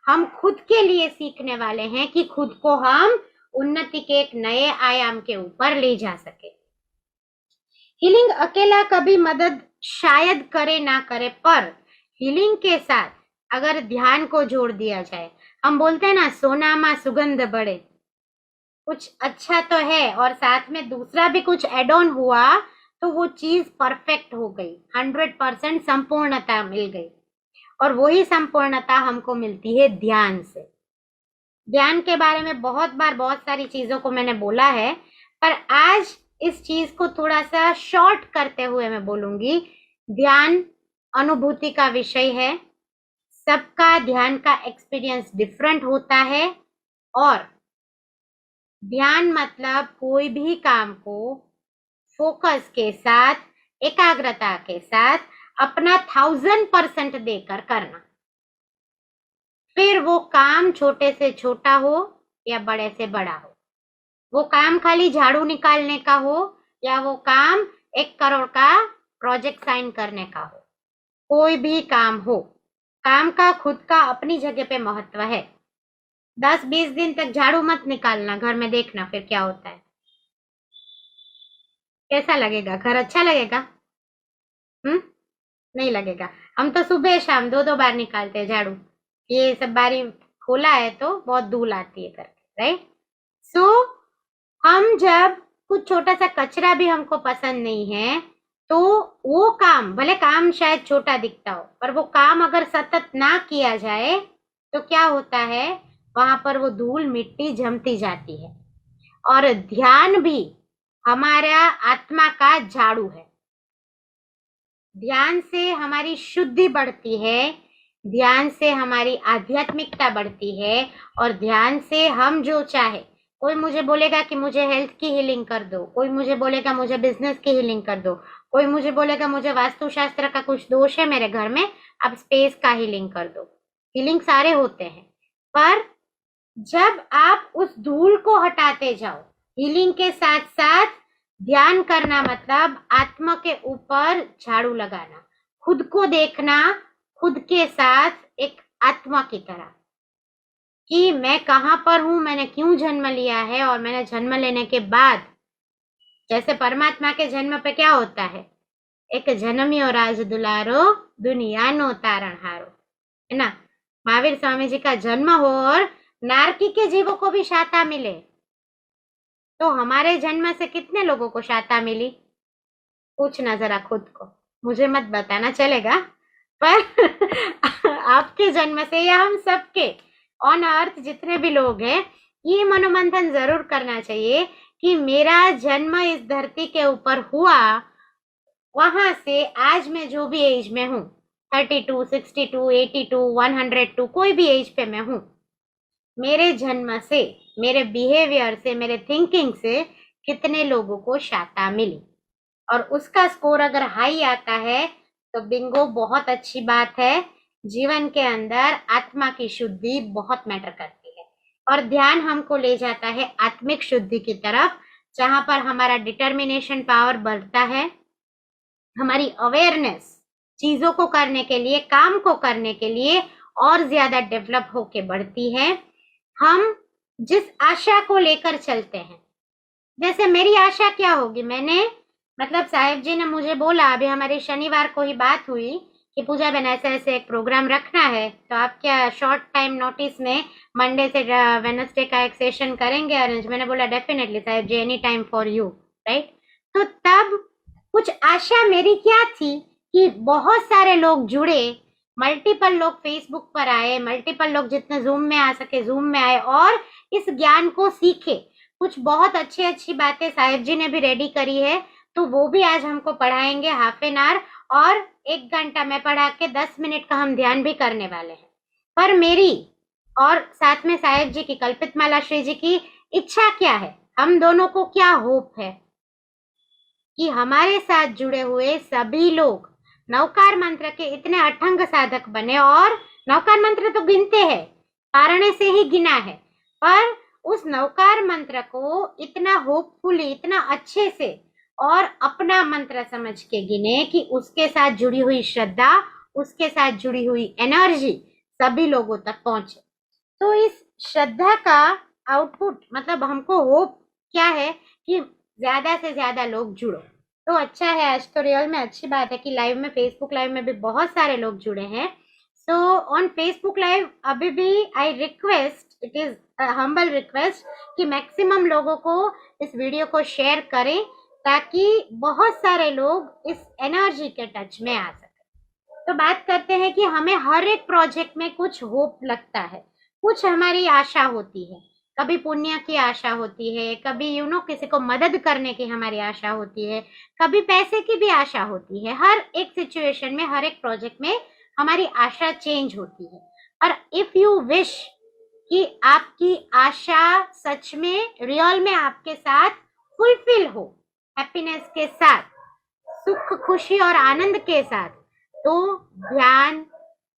हम खुद के लिए सीखने वाले हैं कि खुद को हम उन्नति के एक नए आयाम के ऊपर ले जा सके। हीलिंग अकेला कभी मदद शायद करे ना करे, पर हीलिंग के साथ अगर ध्यान को जोड़ दिया जाए, हम बोलते हैं ना सोना में सुगंध बढ़े, कुछ अच्छा तो है और साथ में दूसरा भी कुछ एड ऑन हुआ तो वो चीज परफेक्ट हो गई, 100% संपूर्णता मिल गई। और वही संपूर्णता हमको मिलती है ध्यान से। ध्यान के बारे में बहुत बार बहुत सारी चीजों को मैंने बोला है, पर आज इस चीज को थोड़ा सा शॉर्ट करते हुए मैं बोलूंगी। ध्यान अनुभूति का विषय है, सबका ध्यान का एक्सपीरियंस डिफरेंट होता है, और ध्यान मतलब कोई भी काम को फोकस के साथ, एकाग्रता के साथ अपना 1000% देकर करना। फिर वो काम छोटे से छोटा हो या बड़े से बड़ा हो, वो काम खाली झाड़ू निकालने का हो या वो काम 1 करोड़ का प्रोजेक्ट साइन करने का हो, कोई भी काम हो, काम का खुद का अपनी जगह पे महत्व है। 10-20 दिन तक झाड़ू मत निकालना घर में, देखना फिर क्या होता है, कैसा लगेगा? घर अच्छा लगेगा? नहीं लगेगा। हम तो सुबह शाम 2-2 बार निकालते हैं झाड़ू, ये सब बारी खोला है तो बहुत धूल आती है करके, राइट? सो हम जब कुछ छोटा सा कचरा भी हमको पसंद नहीं है तो वो काम, भले काम शायद छोटा दिखता हो, पर वो काम अगर सतत ना किया जाए तो क्या होता है, वहां पर वो धूल मिट्टी जमती जाती है। और ध्यान भी हमारा आत्मा का झाड़ू है। ध्यान से हमारी शुद्धि बढ़ती है, ध्यान से हमारी आध्यात्मिकता बढ़ती है, और ध्यान से हम जो चाहे, कोई मुझे बोलेगा कि मुझे हेल्थ की हीलिंग कर दो, कोई मुझे बोलेगा मुझे बिजनेस की हीलिंग कर दो, कोई मुझे बोलेगा मुझे वास्तुशास्त्र का कुछ दोष है मेरे घर में, अब स्पेस का हीलिंग कर दो। हीलिंग सारे होते हैं, पर जब आप उस धूल को हटाते जाओ, हीलिंग के साथ साथ ध्यान करना मतलब आत्मा के ऊपर झाड़ू लगाना, खुद को देखना, खुद के साथ एक आत्मा की तरह कि मैं कहां पर हूं, मैंने क्यों जन्म लिया है, और मैंने जन्म लेने के बाद, जैसे परमात्मा के जन्म पे क्या होता है, एक जन्मियो राज दुलारो दुनिया नो तारणहारो, है ना? महावीर स्वामी जी का जन्म हो और नारकी के जीवों को भी शाता मिले, तो हमारे जन्म से कितने लोगों को शाता मिली? पूछना जरा खुद को, मुझे मत बताना, चलेगा? पर आपके जन्म से या हम सबके ऑन अर्थ जितने भी लोग हैं, ये मनोमंथन जरूर करना चाहिए कि मेरा जन्म इस धरती के ऊपर हुआ, वहां से आज मैं जो भी एज में हूँ, 32, 62, 82, 102, कोई भी एज पे मैं हूँ, मेरे जन्म से, मेरे बिहेवियर से, मेरे थिंकिंग से कितने लोगों को शाता मिली, और उसका स्कोर अगर हाई आता है तो बिंगो, बहुत अच्छी बात है। जीवन के अंदर आत्मा की शुद्धि बहुत मैटर करती है और ध्यान हमको ले जाता है आत्मिक शुद्धि की तरफ, जहां पर हमारा डिटर्मिनेशन पावर बढ़ता है, हमारी अवेयरनेस चीजों को करने के लिए, काम को करने के लिए और ज्यादा डेवलप होके बढ़ती है। हम जिस आशा को लेकर चलते हैं, जैसे मेरी आशा क्या होगी, मैंने मतलब साहिब जी ने मुझे बोला, अभी हमारे शनिवार को ही बात हुई कि पूजा बहन ऐसे ऐसे एक प्रोग्राम रखना है, तो आप क्या शॉर्ट टाइम नोटिस में मंडे से वेडनेसडे का एक सेशन करेंगे अरेंज? मैंने बोला डेफिनेटली साहिब जी, any time for you, right. तो तब कुछ आशा मेरी क्या थी कि बहुत सारे लोग जुड़े, मल्टीपल लोग फेसबुक पर आए, मल्टीपल लोग जितने जूम में आ सके जूम में आए और इस ज्ञान को सीखे। कुछ बहुत अच्छी अच्छी बातें साहिब जी ने भी रेडी करी है, तो वो भी आज हमको पढ़ाएंगे हाफ एन आवर, और 1 घंटा मैं पढ़ा के 10 मिनट का हम ध्यान भी करने वाले हैं। पर मेरी और साथ में साहिब जी की, कल्पित माला श्री जी की इच्छा क्या है, हम दोनों को क्या होप है कि हमारे साथ जुड़े हुए सभी लोग नवकार मंत्र के इतने अठंग साधक बने। और नवकार मंत्र तो गिनते हैं, पारणे से ही गिना है, पर उस नवकार मंत्र को इतना होपफुली, इतना अच्छे से और अपना मंत्र समझ के गिने कि उसके साथ जुड़ी हुई श्रद्धा, उसके साथ जुड़ी हुई एनर्जी सभी लोगों तक पहुंचे। तो इस श्रद्धा का आउटपुट मतलब हमको होप क्या है कि ज्यादा से ज्यादा लोग जुड़ो। तो अच्छा है, आज तो रियल में अच्छी बात है कि लाइव में, फेसबुक लाइव में भी बहुत सारे लोग जुड़े हैं। सो ऑन फेसबुक लाइव अभी भी I request, it is humble request कि मैक्सिमम लोगों को इस वीडियो को शेयर करें, ताकि बहुत सारे लोग इस एनर्जी के टच में आ सके। तो बात करते हैं कि हमें हर एक प्रोजेक्ट में कुछ होप लगता है, कुछ हमारी आशा होती है। कभी पुण्य की आशा होती है, कभी किसी को मदद करने की हमारी आशा होती है, कभी पैसे की भी आशा होती है। हर एक सिचुएशन में, हर एक प्रोजेक्ट में हमारी आशा चेंज होती है। और इफ यू विश कि आपकी आशा सच में रियल में आपके साथ फुलफिल हो, हैप्पीनेस के साथ, सुख खुशी और आनंद के साथ, तो ध्यान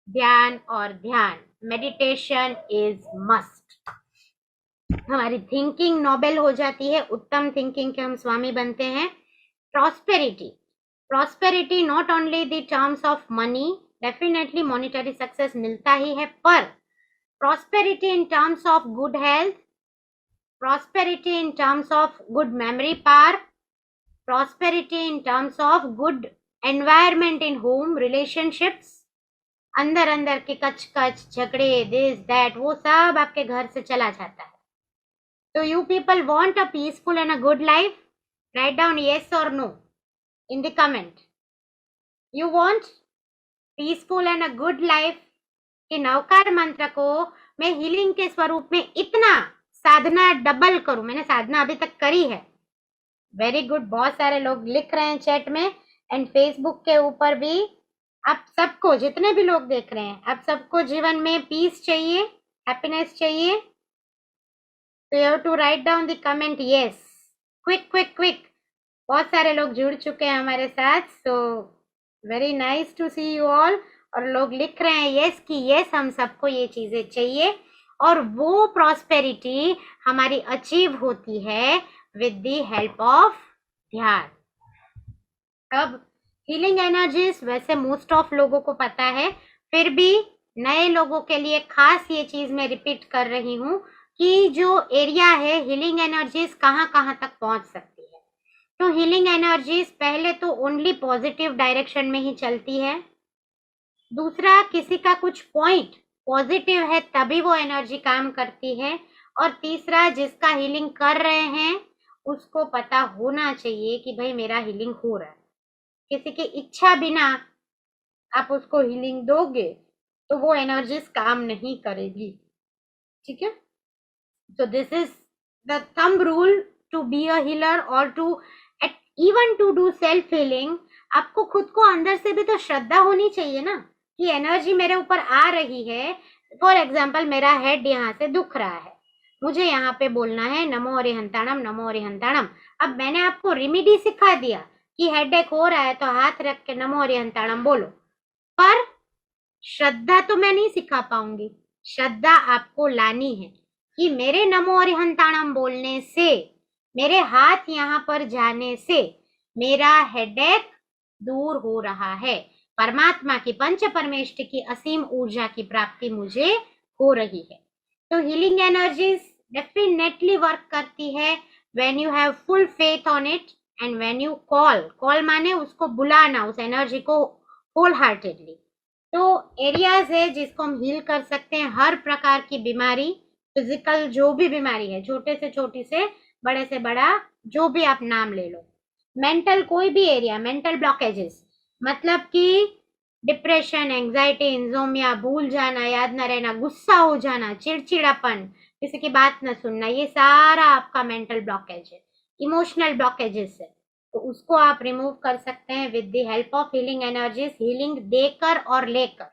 ध्यान और ध्यान, मेडिटेशन इज मस्ट। हमारी थिंकिंग नोबेल हो जाती है, उत्तम थिंकिंग के हम स्वामी बनते हैं। Prosperity, prosperity not only the terms of money, definitely monetary success मिलता ही है, पर prosperity in terms of good health, prosperity in terms of good memory power, prosperity in terms of good environment in home, relationships, अंदर अंदर के कच कच झगड़े, this that, वो सब आपके घर से चला जाता है। So you people want a peaceful and a good life? Write down yes or no in the comment. You want peaceful and a good life? कि नवकार मंत्र को मैं हीलिंग के स्वरूप में इतना साधना डबल करूं। मैंने साधना अभी तक करी है। वेरी गुड, बहुत सारे लोग लिख रहे हैं चैट में एंड फेसबुक के ऊपर भी। आप सबको, जितने भी लोग देख रहे हैं, आप सबको जीवन में पीस चाहिए, हैप्पीनेस चाहिए। So you have to write down the comment yes. Quick, quick, quick. बहुत सारे लोग जुड़ चुके हैं हमारे साथ, so very nice to see you all. और लोग लिख रहे हैं yes कि yes, हम सबको ये चीजें चाहिए और वो प्रॉस्पेरिटी हमारी अचीव होती है with the help of ध्यान। अब हीलिंग एनर्जीज वैसे मोस्ट ऑफ लोगों को पता है, फिर भी नए लोगों के लिए खास ये चीज मैं रिपीट कर रही हूँ कि जो एरिया है, हीलिंग एनर्जीज कहाँ कहाँ तक पहुंच सकती है। तो हीलिंग एनर्जीज पहले तो ओनली पॉजिटिव डायरेक्शन में ही चलती है। दूसरा, किसी का कुछ पॉइंट पॉजिटिव है तभी वो एनर्जी काम करती है। और तीसरा, जिसका हीलिंग कर रहे हैं उसको पता होना चाहिए कि भाई मेरा हीलिंग हो रहा है। किसी की इच्छा बिना आप उसको हीलिंग दोगे तो वो एनर्जीज काम नहीं करेगी। ठीक है, so this is the thumb rule to be a healer or to even to do self healing। आपको खुद को अंदर से भी तो श्रद्धा होनी चाहिए ना कि एनर्जी मेरे ऊपर आ रही है। फॉर एग्जाम्पल, मेरा हेड यहाँ से दुख रहा है, मुझे यहाँ पे बोलना है नमो अरिहंताणम, नमो अरिहंताणम। अब मैंने आपको रेमेडी सिखा दिया, कि हेडेक हो रहा है तो हाथ रख के नमो हरिहंताणम बोलो। पर श्रद्धा तो मैं नहीं सिखा पाऊंगी, श्रद्धा आपको लानी है कि मेरे नमो हरिहंताणम बोलने से, मेरे हाथ यहाँ पर जाने से मेरा हेडेक दूर हो रहा है, परमात्मा की, पंच परमेष्टि की असीम ऊर्जा की प्राप्ति मुझे हो रही है। तो हीलिंग एनर्जीज डेफिनेटली वर्क करती है when you have full faith on it and when you call माने उसको बुलाना, उस एनर्जी को होल हार्टेडली। तो एरियाज है जिसको हम हील कर सकते हैं, हर प्रकार की बीमारी, फिजिकल जो भी बीमारी है, छोटे से छोटी से बड़े से बड़ा, जो भी आप नाम ले लो। मेंटल कोई भी एरिया, मेंटल ब्लॉकेजेस मतलब कि डिप्रेशन, एंजाइटी, इंसोमिया, भूल जाना, याद न रहना, गुस्सा हो जाना, चिड़चिड़ापन, किसी की बात न सुनना, ये सारा आपका मेंटल ब्लॉकेज है, इमोशनल ब्लॉकेजेस है। तो उसको आप रिमूव कर सकते हैं with the help of healing energies, healing देकर और लेकर।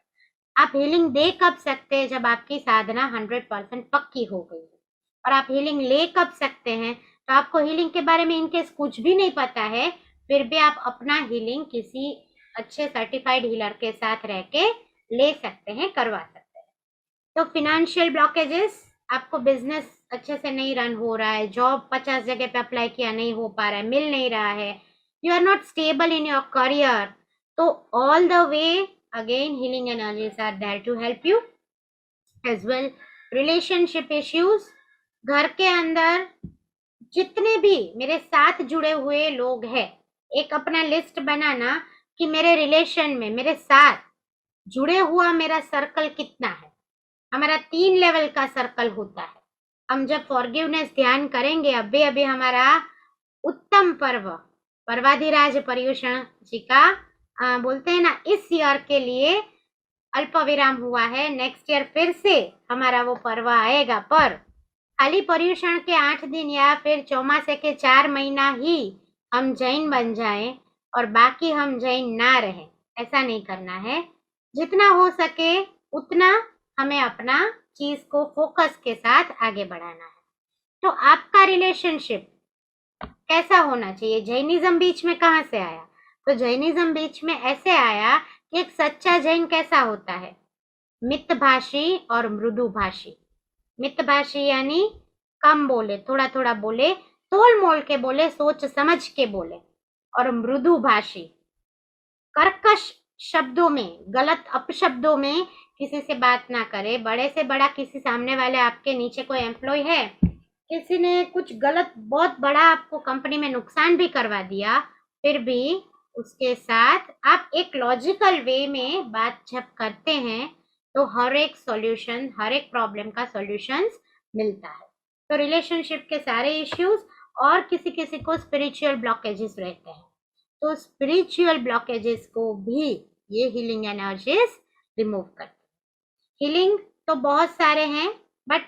आप हीलिंग दे कब सकते हैं? जब आपकी साधना 100% पक्की हो गई है। और आप हीलिंग ले कब सकते हैं? तो आपको हीलिंग के बारे में इनकेस कुछ भी नहीं पता है, फिर भी आप अपना हीलिंग किसी अच्छे सर्टिफाइड हीलर के साथ रह के ले सकते हैं, करवा सकते हैं। तो फिनेंशियल ब्लॉकेजेस, आपको बिजनेस अच्छे से नहीं रन हो रहा है, जॉब 50 जगह पे अप्लाई किया नहीं हो पा रहा है, मिल नहीं रहा है, you are not stable in your career, तो all the way again healing energies are there to help you as well. Relationship issues, घर के अंदर जितने भी मेरे साथ जुड़े हुए लोग हैं, एक अपना लिस्ट बनाना कि मेरे रिलेशन में मेरे साथ जुड़े हुआ मेरा सर्कल कितना है। हमारा 3 लेवल का सर्कल होता है। हम जब फॉरगिवनेस ध्यान करेंगे, अभी अभी हमारा उत्तम पर्व पर्वाधिराज पर्युषण जी का बोलते हैं ना, इस ईयर के लिए अल्प विराम हुआ है। नेक्स्ट ईयर फिर से हमारा वो पर्व आएगा, पर खाली पर्युषण के 8 दिन या फिर चौमासे के 4 महीना ही हम जैन बन जाएं और बाकी हम जैन ना रहें, ऐसा नहीं करना है। जितना हो सके उतना हमें अपना चीज को फोकस के साथ आगे बढ़ाना है। तो आपका रिलेशनशिप कैसा होना चाहिए? जैनिज्म बीच में कहाँ से आया? तो जैनिज्म बीच में ऐसे आया कि एक सच्चा जैन कैसा होता है? मितभाषी और मृदुभाषी। मितभाषी यानी कम बोले, थोड़ा थोड़ा बोले, तोल मोल के बोले, सोच समझ के बोले। और मृदुभाषी कर्कश शब्दों में, गलत अपशब्दों में किसी से बात ना करे। बड़े से बड़ा किसी सामने वाले आपके नीचे कोई एम्प्लॉय है, किसी ने कुछ गलत बहुत बड़ा आपको कंपनी में नुकसान भी करवा दिया, फिर भी उसके साथ आप एक लॉजिकल वे में बात जब करते हैं तो हर एक सॉल्यूशन, हर एक प्रॉब्लम का सॉल्यूशन मिलता है। तो रिलेशनशिप के सारे इश्यूज, और किसी किसी को स्पिरिचुअल ब्लॉकेजेस रहते हैं, तो स्पिरिचुअल ब्लॉकेजेस को भी ये हीलिंग एनर्जीज रिमूव करते हैं। हीलिंग तो बहुत सारे हैं, but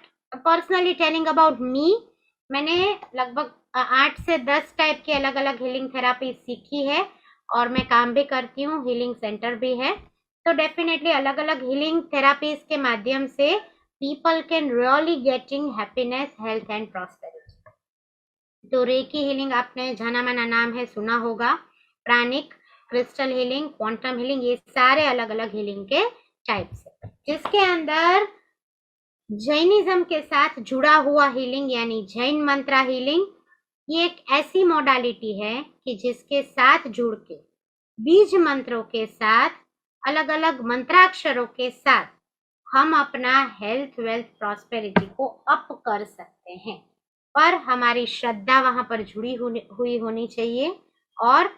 personally telling about me, मैंने लगभग 8 से 10 टाइप की अलग अलग हीलिंग थेरापी सीखी है और मैं काम भी करती हूँ, हीलिंग सेंटर भी है। तो डेफिनेटली अलग अलग हीलिंग थेरापीज के माध्यम से people can really getting happiness, health and prosperity. तो रेकी हीलिंग आपने जाना माना नाम है, सुना होगा, प्राणिक, क्रिस्टल हीलिंग, क्वांटम हीलिंग, ये सारे अलग अलग हीलिंग के टाइप्स है, जिसके अंदर जैनिज्म के साथ जुड़ा हुआ हीलिंग यानी जैन मंत्रा हीलिंग, ये एक ऐसी मोडालिटी है कि जिसके साथ जुड़ के बीज मंत्रों के साथ, अलग अलग मंत्राक्षरों के साथ हम अपना हेल्थ, वेल्थ, प्रॉस्पेरिटी को अप कर सकते हैं। पर हमारी श्रद्धा वहां पर जुड़ी हुई होनी चाहिए और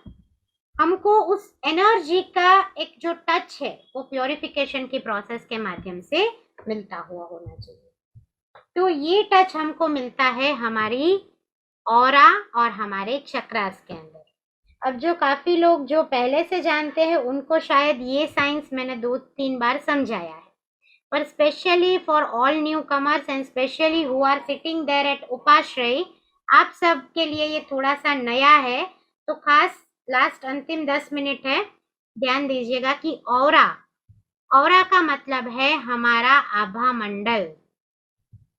हमको उस एनर्जी का एक जो टच है वो प्योरिफिकेशन की प्रोसेस के माध्यम से मिलता हुआ होना चाहिए। तो ये टच हमको मिलता है हमारी ऑरा और हमारे चक्रास के अंदर। अब जो काफी लोग जो पहले से जानते हैं उनको शायद ये साइंस मैंने 2-3 बार समझाया है, पर specially for all newcomers and specially who are sitting there at upashray, आप सब के लिए ये थोड़ा सा नया है। तो खास लास्ट अंतिम 10 मिनट है, ध्यान दीजिएगा कि ऑरा का मतलब है हमारा आभा मंडल,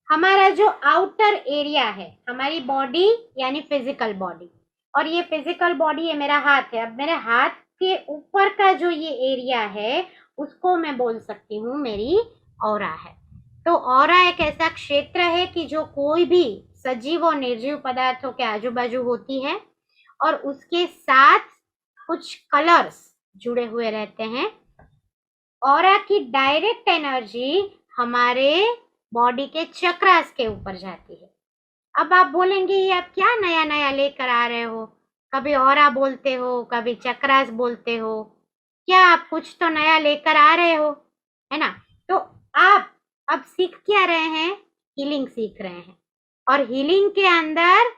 हमारा जो आउटर एरिया है, हमारी बॉडी यानी फिजिकल बॉडी, और ये फिजिकल बॉडी है, मेरा हाथ है। अब मेरे हाथ के ऊपर का जो ये एरिया है उसको मैं बोल सकती हूँ मेरी ऑरा है। तो ऑरा एक ऐसा क्षेत्र है कि जो कोई भी सजीव और निर्जीव पदार्थों के आजू बाजू होती है और उसके साथ कुछ कलर्स जुड़े हुए रहते हैं। ऑरा की डायरेक्ट एनर्जी हमारे बॉडी के चक्रास के ऊपर जाती है। अब आप बोलेंगे ये आप क्या नया नया लेकर आ रहे हो, कभी ऑरा बोलते हो कभी चक्रास बोलते हो, क्या आप कुछ तो नया लेकर आ रहे हो, है ना। तो आप अब सीख क्या रहे हैं, हीलिंग सीख रहे हैं। और हीलिंग के अंदर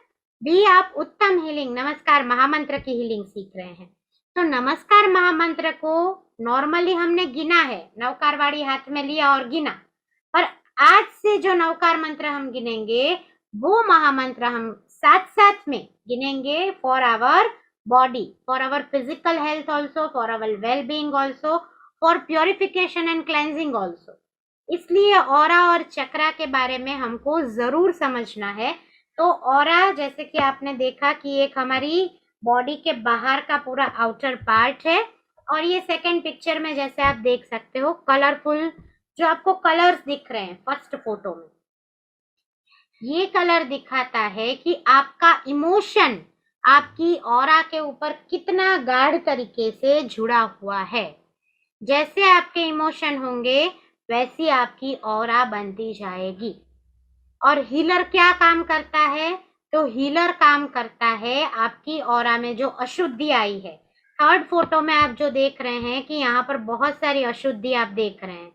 भी आप उत्तम हीलिंग नमस्कार महामंत्र की हीलिंग सीख रहे हैं। तो नमस्कार महामंत्र को नॉर्मली हमने गिना है, नवकार वाली हाथ में लिया और गिना, पर आज से जो नवकार मंत्र हम गिनेंगे वो महामंत्र हम साथ साथ में गिनेंगे for our body, for our physical health also, for our well being also, for purification and cleansing also. इसलिए ऑरा और चक्रा के बारे में हमको जरूर समझना है। तो ऑरा जैसे कि आपने देखा कि एक हमारी बॉडी के बाहर का पूरा आउटर पार्ट है, और ये सेकंड पिक्चर में जैसे आप देख सकते हो कलरफुल जो आपको कलर्स दिख रहे हैं फर्स्ट फोटो में, ये कलर दिखाता है कि आपका इमोशन आपकी ऑरा के ऊपर कितना गाढ़ तरीके से जुड़ा हुआ है। जैसे आपके इमोशन होंगे वैसी आपकी ऑरा बनती जाएगी। और हीलर क्या काम करता है, तो हीलर काम करता है आपकी ऑरा में जो अशुद्धि आई है। थर्ड फोटो में आप जो देख रहे हैं कि यहाँ पर बहुत सारी अशुद्धि आप देख रहे हैं,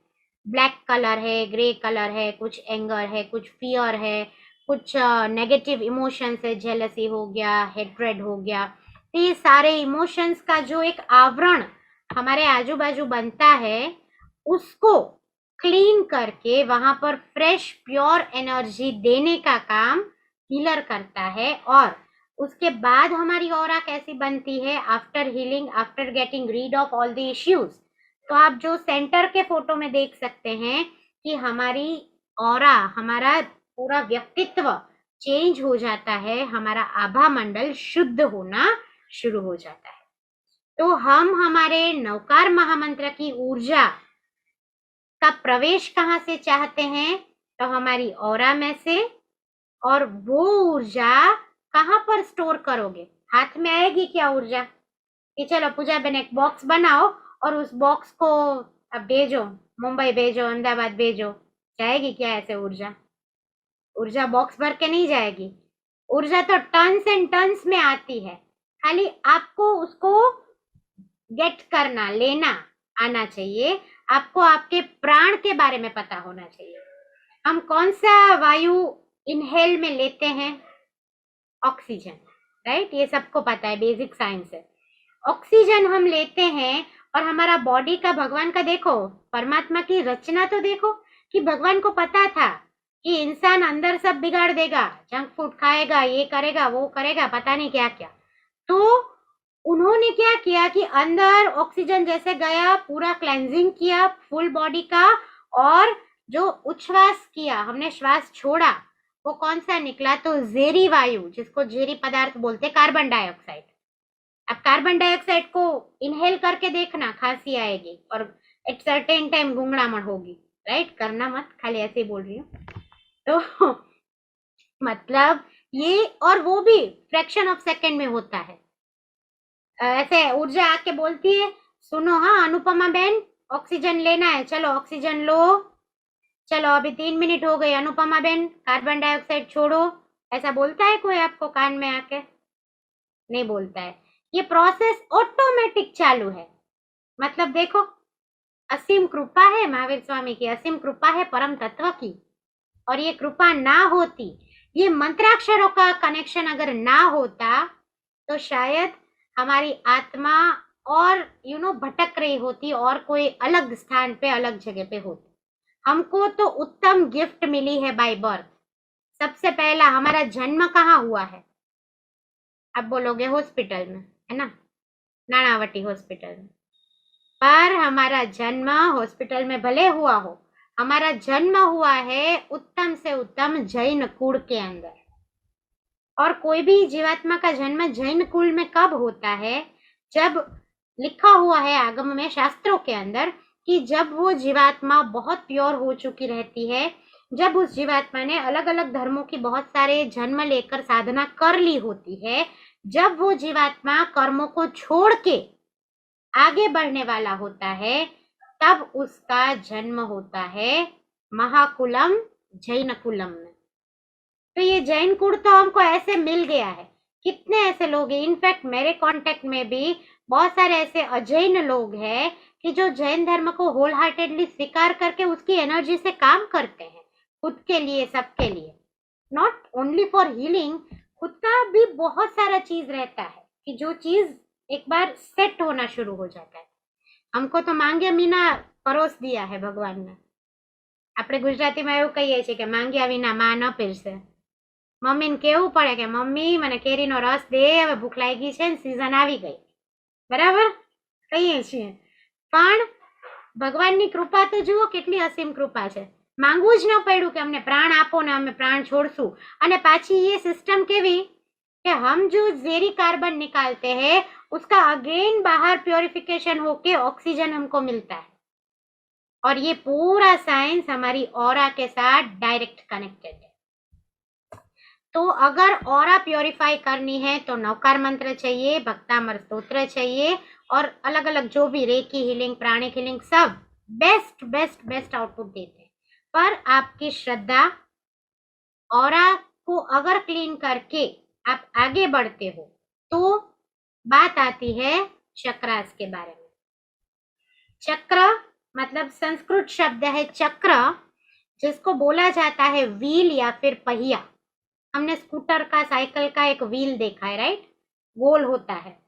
ब्लैक कलर है, ग्रे कलर है, कुछ एंगर है, कुछ फियर है, कुछ नेगेटिव इमोशंस है, जेलसी हो गया, हेट्रेड हो गया। तो ये सारे इमोशंस का जो एक आवरण हमारे आजू बाजू बनता है उसको क्लीन करके वहां पर फ्रेश प्योर एनर्जी देने का काम हीलर करता है। और उसके बाद हमारी ऑरा कैसी बनती है after healing, after getting read of all the issues. तो आप जो सेंटर के फोटो में देख सकते हैं कि हमारी ऑरा, हमारा पूरा व्यक्तित्व चेंज हो जाता है, हमारा आभा मंडल शुद्ध होना शुरू हो जाता है। तो हम हमारे नवकार महामंत्र की ऊर्जा का प्रवेश कहाँ से चाहते हैं, तो हमारी ऑरा में से। और वो ऊर्जा कहाँ पर स्टोर करोगे, हाथ में आएगी क्या ऊर्जा कि चलो पूजा बहन एक बॉक्स बनाओ और उस बॉक्स को अब भेजो, मुंबई भेजो, अहमदाबाद भेजो, जाएगी क्या ऐसे ऊर्जा? ऊर्जा बॉक्स भर के नहीं जाएगी। ऊर्जा तो टन्स एंड टन्स में आती है, खाली आपको उसको गेट करना, लेना आना चाहिए। आपको आपके प्राण के बारे में पता होना चाहिए। हम कौन सा वायु इनहेल में लेते हैं, ऑक्सीजन, राइट, ये सबको पता है, बेसिक साइंस है। ऑक्सीजन हम लेते हैं और हमारा बॉडी का भगवान का देखो, परमात्मा की रचना तो देखो कि भगवान को पता था कि इंसान अंदर सब बिगाड़ देगा, जंक फूड खाएगा, ये करेगा वो करेगा, पता नहीं क्या क्या। तो उन्होंने क्या किया कि अंदर ऑक्सीजन जैसे गया, पूरा क्लेंजिंग किया फुल बॉडी का, और जो उच्छ्वास किया, हमने श्वास छोड़ा, वो कौन सा निकला, तो जेरी वायु, जिसको जेरी पदार्थ बोलते, कार्बन डाइऑक्साइड। अब कार्बन डाइऑक्साइड को इनहेल करके देखना, खांसी आएगी और एट सर्टेन टाइम गुंगड़ामण होगी, राइट, करना मत, खाली ऐसे ही बोल रही हूँ। तो मतलब ये, और वो भी फ्रैक्शन ऑफ सेकेंड में होता है। ऐसे ऊर्जा आके बोलती है, सुनो हाँ अनुपमा बहन, ऑक्सीजन लेना है, चलो ऑक्सीजन लो, चलो अभी 3 मिनट हो गए, अनुपमा बहन कार्बन डाइऑक्साइड छोड़ो। ऐसा बोलता है कोई आपको कान में आके? नहीं बोलता है। ये प्रोसेस ऑटोमेटिक चालू है। मतलब देखो, असीम कृपा है महावीर स्वामी की, असीम कृपा है परम तत्व की। और ये कृपा ना होती, ये मंत्राक्षरों का कनेक्शन अगर ना होता, तो शायद हमारी आत्मा और भटक रही होती और कोई अलग स्थान पे, अलग जगह पे होती। हमको तो उत्तम गिफ्ट मिली है बाय बर्थ। सबसे पहला हमारा जन्म कहाँ हुआ है? अब बोलोगे हॉस्पिटल में, है ना, नानावटी हॉस्पिटल में। पर हमारा जन्म हॉस्पिटल में भले हुआ हो, हमारा जन्म हुआ है उत्तम से उत्तम जैन कुल के अंदर। और कोई भी जीवात्मा का जन्म जैन कुल में कब होता है? जब लिखा हुआ है आगम में, शास्त्रों के अंदर, कि जब वो जीवात्मा बहुत प्योर हो चुकी रहती है, जब उस जीवात्मा ने अलग अलग धर्मों की बहुत सारे जन्म लेकर साधना कर ली होती है, जब वो जीवात्मा कर्मों को छोड़ के आगे बढ़ने वाला होता है, तब उसका जन्म होता है महाकुलम जैन कुलम में। तो ये जैन कुल तो हमको ऐसे मिल गया है। कितने ऐसे लोग हैं, इनफैक्ट मेरे कांटेक्ट में भी बहुत सारे ऐसे अजैन लोग हैं कि जो जैन धर्म को होल हार्टेडली स्वीकार करके उसकी एनर्जी से काम करते हैं, खुद के लिए, सबके लिए, नॉट ओनली फॉर हीलिंग। खुद का भी बहुत सारा चीज रहता है कि जो चीज एक बार सेट होना शुरू हो जाता है। हमको तो मांगे मीना परोस दिया है भगवान ने। આપણે ગુજરાતીમાં એવું કહીએ છીએ કે માંગ્યા વિના માં ન પીરસે. મમ્મીને કેવું પડે કે મમ્મી મને કેરીનો રસ દે, હવે ભૂખ લાગી છે ને સીઝન આવી ગઈ, બરાબર કહીએ છીએ. પણ ભગવાનની કૃપા તો જુઓ કેટલી અસીમ કૃપા છે. માંગવું જ ન પડ્યું કે અમને પ્રાણ આપો ને અમે પ્રાણ છોડશું. અને પાછી ये सिस्टम केवी कि हम जो जेरी कार्बन निकालते हैं उसका अगेन बाहर प्योरिफिकेशन होके ऑक्सीजन हमको मिलता है. और ये पूरा साइंस हमारी ऑरा के साथ डायरेक्ट कनेक्टेड है. तो अगर ऑरा प्योरीफाई करनी है तो नवकार मंत्र चाहिए, भक्तामर स्तोत्र चाहिए, और अलग अलग जो भी रेकी हीलिंग, प्राणिक हीलिंग, सब बेस्ट बेस्ट बेस्ट आउटपुट देते हैं. पर आपकी श्रद्धा, ऑरा को अगर क्लीन करके आप आगे बढ़ते हो तो बात आती है चक्रास के बारे में. चक्र मतलब संस्कृत शब्द है चक्र, जिसको बोला जाता है व्हील या फिर पहिया. हमने स्कूटर का, साइकिल का एक व्हील देखा है, राइट, गोल होता है.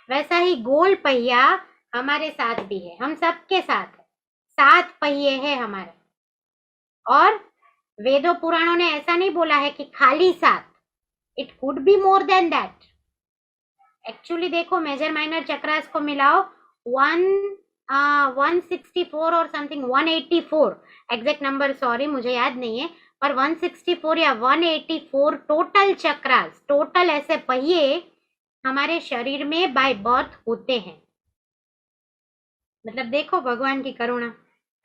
वैसा ही गोल पहिया हमारे साथ भी है, हम सबके साथ है. 7 पहिए हैं हमारे. और वेदों पुराणों ने ऐसा नहीं बोला है कि खाली 7, it could be more than that. Actually देखो, मेजर माइनर चक्रास को मिलाओ, 164 और समथिंग 184 एग्जैक्ट नंबर, सॉरी मुझे याद नहीं है, पर 164 या 184 टोटल चक्रास, टोटल ऐसे पहिए हमारे शरीर में बाय बर्थ होते हैं. मतलब देखो भगवान की करुणा,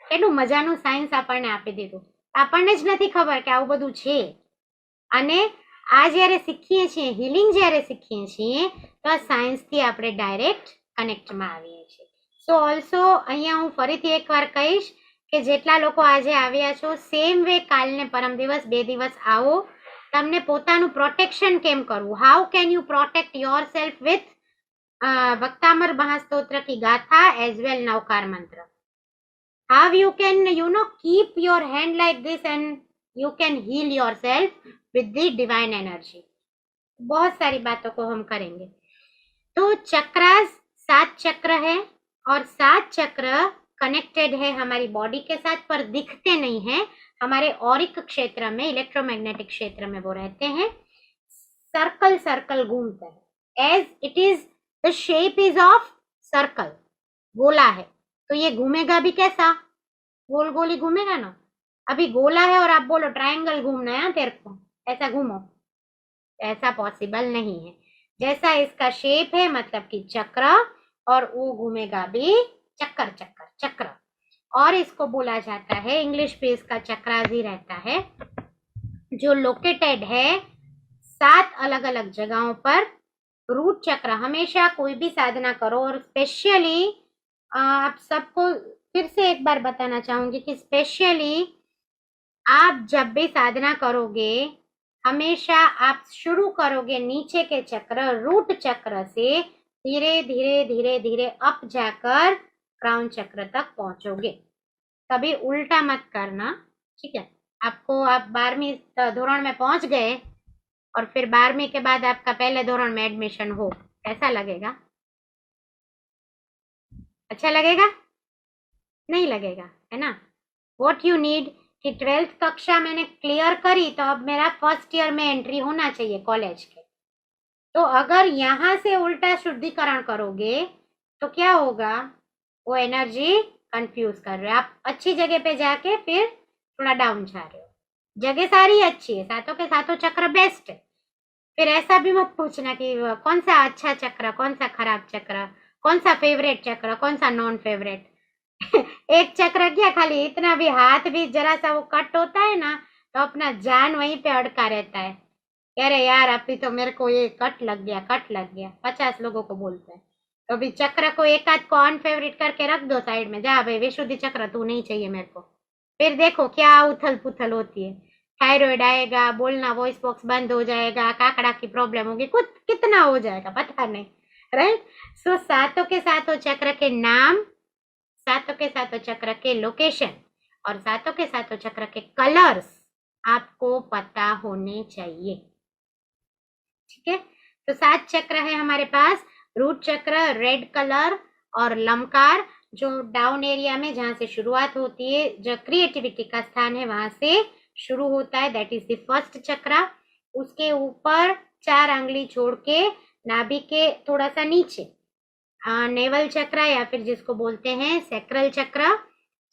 કેટલું મજાનું સાયન્સ આપણને આપી દીધું. આપણને જ નથી ખબર કે આવું બધું છે. અને આ જ્યારે શીખીએ છીએ, હીલિંગ જ્યારે શીખીએ છીએ, તો આ સાયન્સથી આપણે ડાયરેક્ટ કનેક્ટમાં આવીએ છીએ. સો ઓલ્સો અહીંયા હું ફરીથી એકવાર કહીશ કે જેટલા લોકો આજે આવ્યા છો, સેમ વે કાલને પરમ દિવસ 2 દિવસ આવો. તમને પોતાનું પ્રોટેક્શન કેમ કરવું, how can you protect yourself with Bhaktamar Mahastotra की गाथा एज वेल नवकार मंत्र. How you can keep your hand like this and you can heal yourself with the divine energy. बहुत सारी बातों को हम करेंगे. तो चक्रास 7 चक्र है और 7 चक्र कनेक्टेड है हमारी बॉडी के साथ, पर दिखते नहीं है. हमारे ऑरिक क्षेत्र में, इलेक्ट्रोमैग्नेटिक क्षेत्र में वो रहते हैं. सर्कल सर्कल घूमता है, as it is the shape is of circle, गोला है तो ये घूमेगा भी कैसा, गोल गोल ही घूमेगा ना. अभी गोला है और आप बोलो ट्रायंगल घूमना है तेरे को, ऐसा घूमो, ऐसा पॉसिबल नहीं है. जैसा इसका शेप है मतलब कि चक्र, और वो घूमेगा भी चक्कर चक्कर चक्र. और इसको बोला जाता है, इंग्लिश पे इसका चक्रास ही रहता है, जो लोकेटेड है 7 अलग अलग जगहों पर. रूट चक्र, हमेशा कोई भी साधना करो, और स्पेशली आप सबको फिर से एक बार बताना चाहूंगी कि स्पेशली आप जब भी साधना करोगे, हमेशा आप शुरू करोगे नीचे के चक्र, रूट चक्र से, धीरे धीरे धीरे धीरे अप जाकर क्राउन चक्र तक पहुंचोगे. कभी उल्टा मत करना, ठीक है. आपको, आप 12वीं धोरण में पहुंच गए और फिर 12वीं के बाद आपका पहले धोरण में एडमिशन हो, कैसा लगेगा? अच्छा लगेगा? नहीं लगेगा, है ना. वॉट यू नीड कि 12th कक्षा मैंने क्लियर करी तो अब मेरा फर्स्ट ईयर में एंट्री होना चाहिए कॉलेज के. तो अगर यहाँ से उल्टा शुद्धिकरण करोगे तो क्या होगा, वो एनर्जी कंफ्यूज कर रहे हो आप. अच्छी जगह पे जाके फिर थोड़ा डाउन जा रहे हो. जगह सारी अच्छी है, सातों के सातों चक्र बेस्ट है, फिर ऐसा भी मत पूछना कि कौन सा अच्छा चक्र, कौन सा खराब चक्र, कौन सा फेवरेट चक्र, कौन सा नॉन फेवरेट। एक चक्र क्या, खाली इतना भी हाथ भी जरा सा वो कट होता है ना, तो अपना जान वहीं पे अड़का रहता है। अरे यार अभी तो मेरे को ये कट लग गया, कट लग गया, 50 लोगों को बोलते हैं। तो अभी चक्र को एक आध को अनफेवरेट करके रख दो साइड में, जा भाई विशुद्धि चक्र तू नहीं चाहिए मेरे को। फिर देखो क्या उथल पुथल होती है। थायराइड आएगा, बोलना वॉइस बॉक्स बंद हो जाएगा, काकड़ा की प्रॉब्लम होगी, कुछ कितना हो जाएगा पता नहीं। राइट। सो सातों के सातों चक्र के नाम, सातों के सातों चक्र के लोकेशन और सातों के सातों चक्र के कलर्स आपको पता होने चाहिए। ठीक है। तो 7 चक्र है हमारे पास। रूट चक्र रेड कलर और लंकार, जो डाउन एरिया में जहां से शुरुआत होती है, जो क्रिएटिविटी का स्थान है वहां से शुरू होता है, दैट इज द फर्स्ट चक्र। उसके ऊपर 4 अंगुली छोड़ के नाभि के थोड़ा सा नीचे नेवल चक्र या फिर जिसको बोलते हैं सैक्रल चक्र।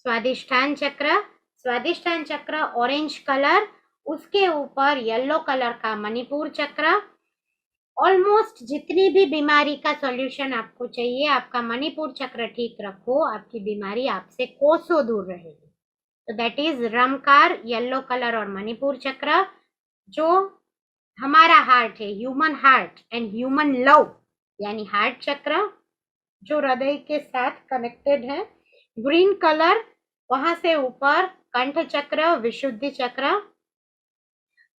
स्वादिष्ठान चक्र, स्वादिष्ठान चक्र ऑरेंज कलर, उसके ऊपर येलो कलर का मणिपुर चक्र। ऑलमोस्ट जितनी भी बीमारी का सॉल्यूशन आपको चाहिए, आपका मणिपुर चक्र ठीक रखो, आपकी बीमारी आपसे कोसों दूर रहेगी। तो दैट इज रमकार, येलो कलर और मणिपुर चक्र। जो हमारा हार्ट है, human heart and human love, यानी हार्ट चक्र जो हृदय के साथ कनेक्टेड है, ग्रीन कलर। वहां से ऊपर कंठ चक्र, विशुद्धि चक्र,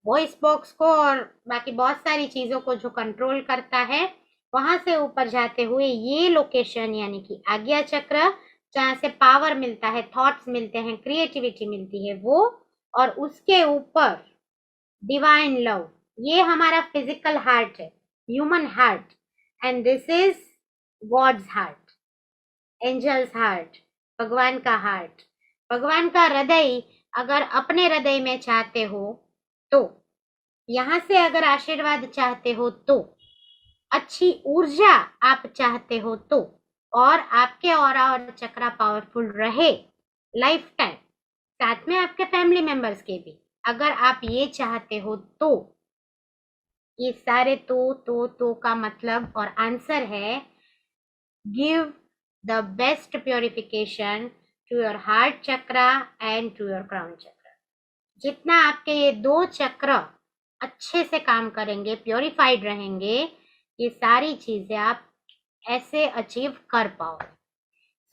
वॉइस बॉक्स को और बाकी बहुत सारी चीजों को जो कंट्रोल करता है, वहां से ऊपर जाते हुए ये लोकेशन यानी कि आज्ञा चक्र, जहां से पावर मिलता है, थॉट्स मिलते हैं, क्रिएटिविटी मिलती है वो। और उसके ऊपर डिवाइन लव, ये हमारा फिजिकल हार्ट है, human heart, and this is God's heart, angels heart, भगवान का हार्ट, भगवान का हृदय। अगर अपने हृदय में चाहते हो तो, यहां से अगर आशीर्वाद चाहते हो तो, अच्छी ऊर्जा आप चाहते हो तो, और आपके ऑरा और चक्रा पावरफुल रहे लाइफ टाइम, साथ में आपके फैमिली मेंबर्स के भी, अगर आप ये चाहते हो तो, ये सारे तो का मतलब और आंसर है, give the best purification to your heart chakra and to your crown chakra. जितना आपके ये 2 चक्र अच्छे से काम करेंगे, प्योरिफाइड रहेंगे, ये सारी चीजें आप ऐसे अचीव कर पाओगे।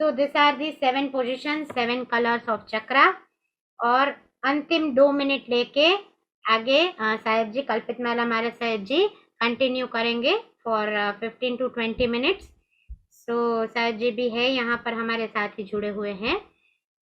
So this are the 7 position, 7 colours of chakra. और अंतिम 2 मिनट लेके आगे साहेब जी, कल्पित माला महाराज साहेब जी कंटिन्यू करेंगे for 15 to 20 minutes. So Saheb ji भी है यहाँ पर हमारे साथ ही जुड़े हुए हैं।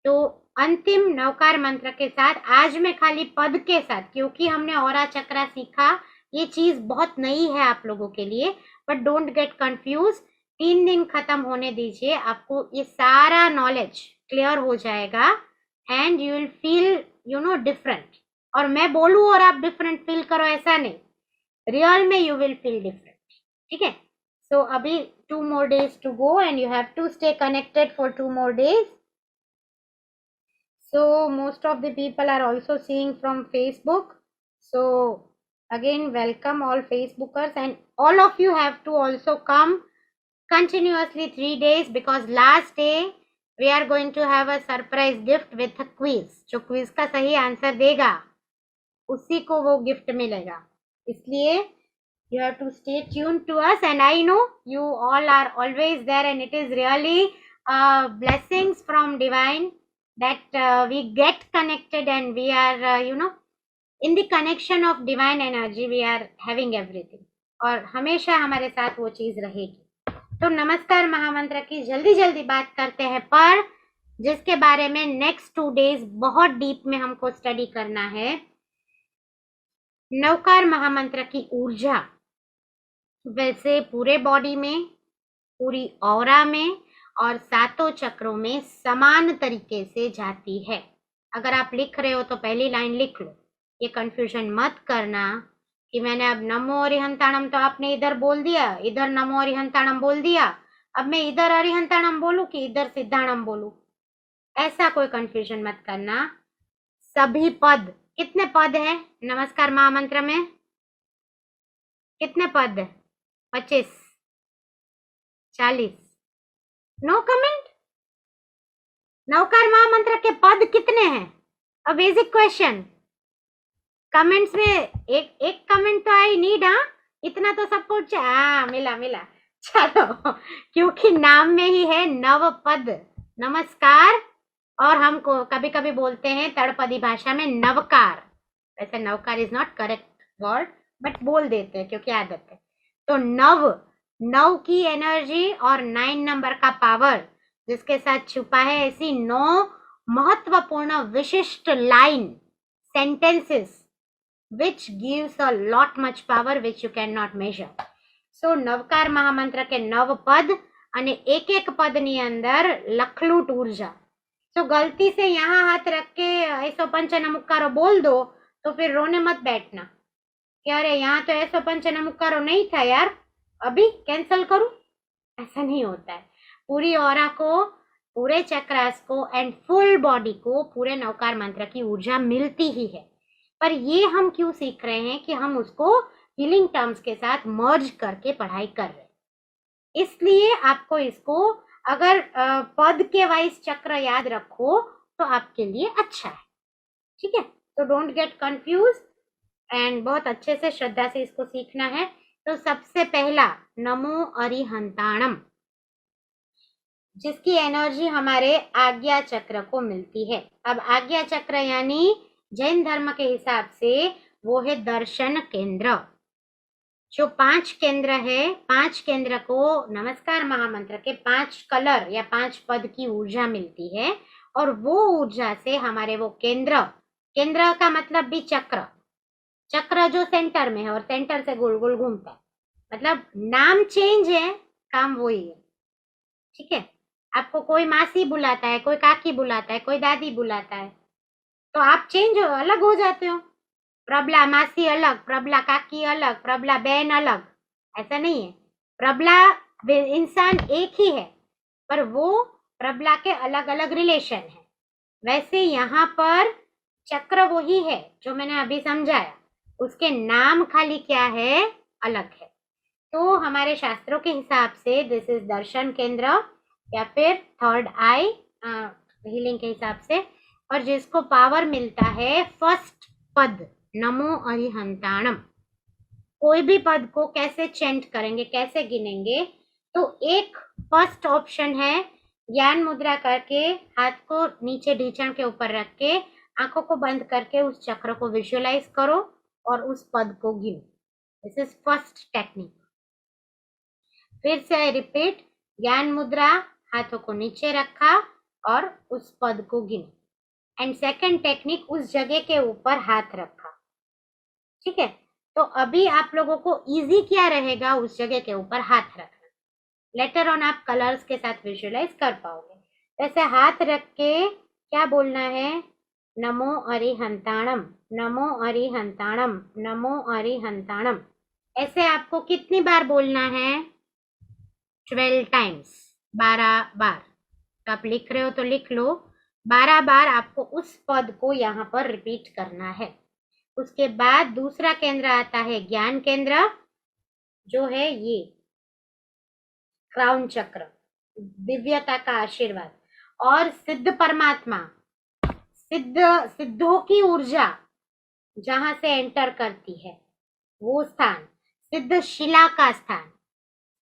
तो अंतिम नवकार मंत्र के साथ, आज मैं खाली पद के साथ, क्योंकि हमने औरा चक्रा सीखा, ये चीज बहुत नई है आप लोगों के लिए, बट डोंट गेट कंफ्यूज। 3 दिन खत्म होने दीजिए, आपको ये सारा नॉलेज क्लियर हो जाएगा and you will feel different. और मैं बोलूं और आप डिफरेंट फील करो ऐसा नहीं, रियल में यू विल फील डिफरेंट। ठीक है। सो अभी 2 more days to go and you have to stay connected for 2 more days. So most of the people are also seeing from Facebook. So again, welcome all Facebookers, and all of you have to also come continuously 3 days, because last day we are going to have a surprise gift with a quiz. जो quiz का सही answer देगा उसी को वो gift मिलेगा, इसलिए you have to stay tuned to us, and I know you all are always there, and it is really blessings from divine that we get connected, and we are in the connection of divine energy, we are having everything, और हमेशा हमारे साथ वो चीज रहेगी। तो नमस्कार महामंत्र की जल्दी जल्दी बात करते हैं, पर जिसके बारे में नेक्स्ट 2 days बहुत डीप में हमको स्टडी करना है। नवकार महामंत्र की ऊर्जा वैसे पूरे बॉडी में, पूरी ऑरा में और सातों चक्रों में समान तरीके से जाती है। अगर आप लिख रहे हो तो पहली लाइन लिख लो, ये कंफ्यूजन मत करना कि मैंने अब नमो अरिहंताणम तो आपने इधर बोल दिया, इधर नमो अरिहंताणम बोल दिया, अब मैं इधर अरिहंताणम बोलूं कि इधर सिद्धाणम बोलूं, ऐसा कोई कंफ्यूजन मत करना। सभी पद, कितने पद हैं नमस्कार महामंत्र में? कितने पद है? 25, 40? No comment. नवकार महामंत्र के पद कितने हैं? A basic question. कमेंट्स में एक एक कमेंट तो आई नीड। हाँ, इतना तो सबको हाँ मिला मिला। चलो, क्योंकि नाम में ही है नव पद, नमस्कार। और हमको कभी कभी बोलते हैं तड़पदी भाषा में नवकार। वैसे Navkar is not correct word, but बोल देते हैं क्योंकि आदत है। तो नव, नव की एनर्जी और 9 नंबर का पावर जिसके साथ छुपा है, ऐसी 9 महत्वपूर्ण विशिष्ट line, sentences which gives a lot much power which you cannot measure. So નવકાર મહામંત્ર કે નવ પદ અને એક એક પદની અંદર લખલૂટ ऊर्जा। तो गलती से यहाँ हाथ रख के 155 नमुक्कारो बोल दो तो फिर रोने मत बैठना कि अरे यहाँ तो 155 नमुक्कारो नहीं था यार, अभी कैंसल करूं। ऐसा नहीं होता है। पूरी ऑरा को, पूरे चक्रास को एंड फुल बॉडी को पूरे नवकार मंत्र की ऊर्जा मिलती ही है। पर ये हम क्यों सीख रहे हैं कि हम उसको हीलिंग टर्म्स के साथ मर्ज करके पढ़ाई कर रहे हैं। इसलिए आपको इसको अगर पद के वाइज चक्र याद रखो तो आपके लिए अच्छा है। ठीक है, तो डोंट गेट कंफ्यूज एंड बहुत अच्छे से श्रद्धा से इसको सीखना है। तो सबसे पहला नमो अरिहंताणम, जिसकी एनर्जी हमारे आज्ञा चक्र को मिलती है। अब आज्ञा चक्र यानी जैन धर्म के हिसाब से वो है दर्शन केंद्र। जो 5 केंद्र है, 5 केंद्र को नमस्कार महामंत्र के 5 कलर या 5 पद की ऊर्जा मिलती है। और वो ऊर्जा से हमारे वो केंद्र, केंद्र का मतलब भी चक्र, चक्र जो सेंटर में है और सेंटर से गोल गोल घूमता है, मतलब नाम चेंज है, काम वही है। ठीक है, आपको कोई मासी बुलाता है, कोई काकी बुलाता है, कोई दादी बुलाता है, तो आप चेंज अलग हो जाते हो। प्रबला मासी अलग, प्रबला काकी अलग, प्रबला बहन अलग, ऐसा नहीं है। प्रबला इंसान एक ही है, पर वो प्रबला के अलग अलग रिलेशन है। वैसे यहाँ पर चक्र वही है जो मैंने अभी समझाया, उसके नाम खाली क्या है, अलग है। तो हमारे शास्त्रों के हिसाब से दिस इज दर्शन केंद्र या फिर थर्ड आई हीलिंग के हिसाब से। और जिसको पावर मिलता है फर्स्ट पद नमो अरिहंताणम। कोई भी पद को कैसे चेंट करेंगे, कैसे गिनेंगे, तो एक फर्स्ट ऑप्शन है ज्ञान मुद्रा करके हाथ को नीचे ढीचण के ऊपर रख के आंखों को बंद करके उस चक्र को विजुअलाइज करो और उस पद को गिनो। This is first technique. फिर से रिपीट, ज्ञान मुद्रा, हाथों को नीचे रखा और उस पद को गिनो। एंड सेकंड टेक्निक, उस जगह के ऊपर हाथ रखा। ठीक है, तो अभी आप लोगों को इजी क्या रहेगा, उस जगह के ऊपर हाथ रखना। लेटर ऑन आप कलर्स के साथ विजुअलाइज कर पाओगे। वैसे हाथ रख के क्या बोलना है, नमो अरिहंताणम, नमो अरिहंताणम, नमो अरिहंताणम। ऐसे आपको कितनी बार बोलना है, 12 टाइम्स, 12 बार। तो आप लिख रहे हो तो लिख लो, 12 बार आपको उस पद को यहाँ पर रिपीट करना है। उसके बाद दूसरा केंद्र आता है ज्ञान केंद्र, जो है ये क्राउन चक्र, दिव्यता का आशीर्वाद। और सिद्ध परमात्मा, सिद्धों की ऊर्जा जहां से एंटर करती है वो स्थान, सिद्ध शिला का स्थान।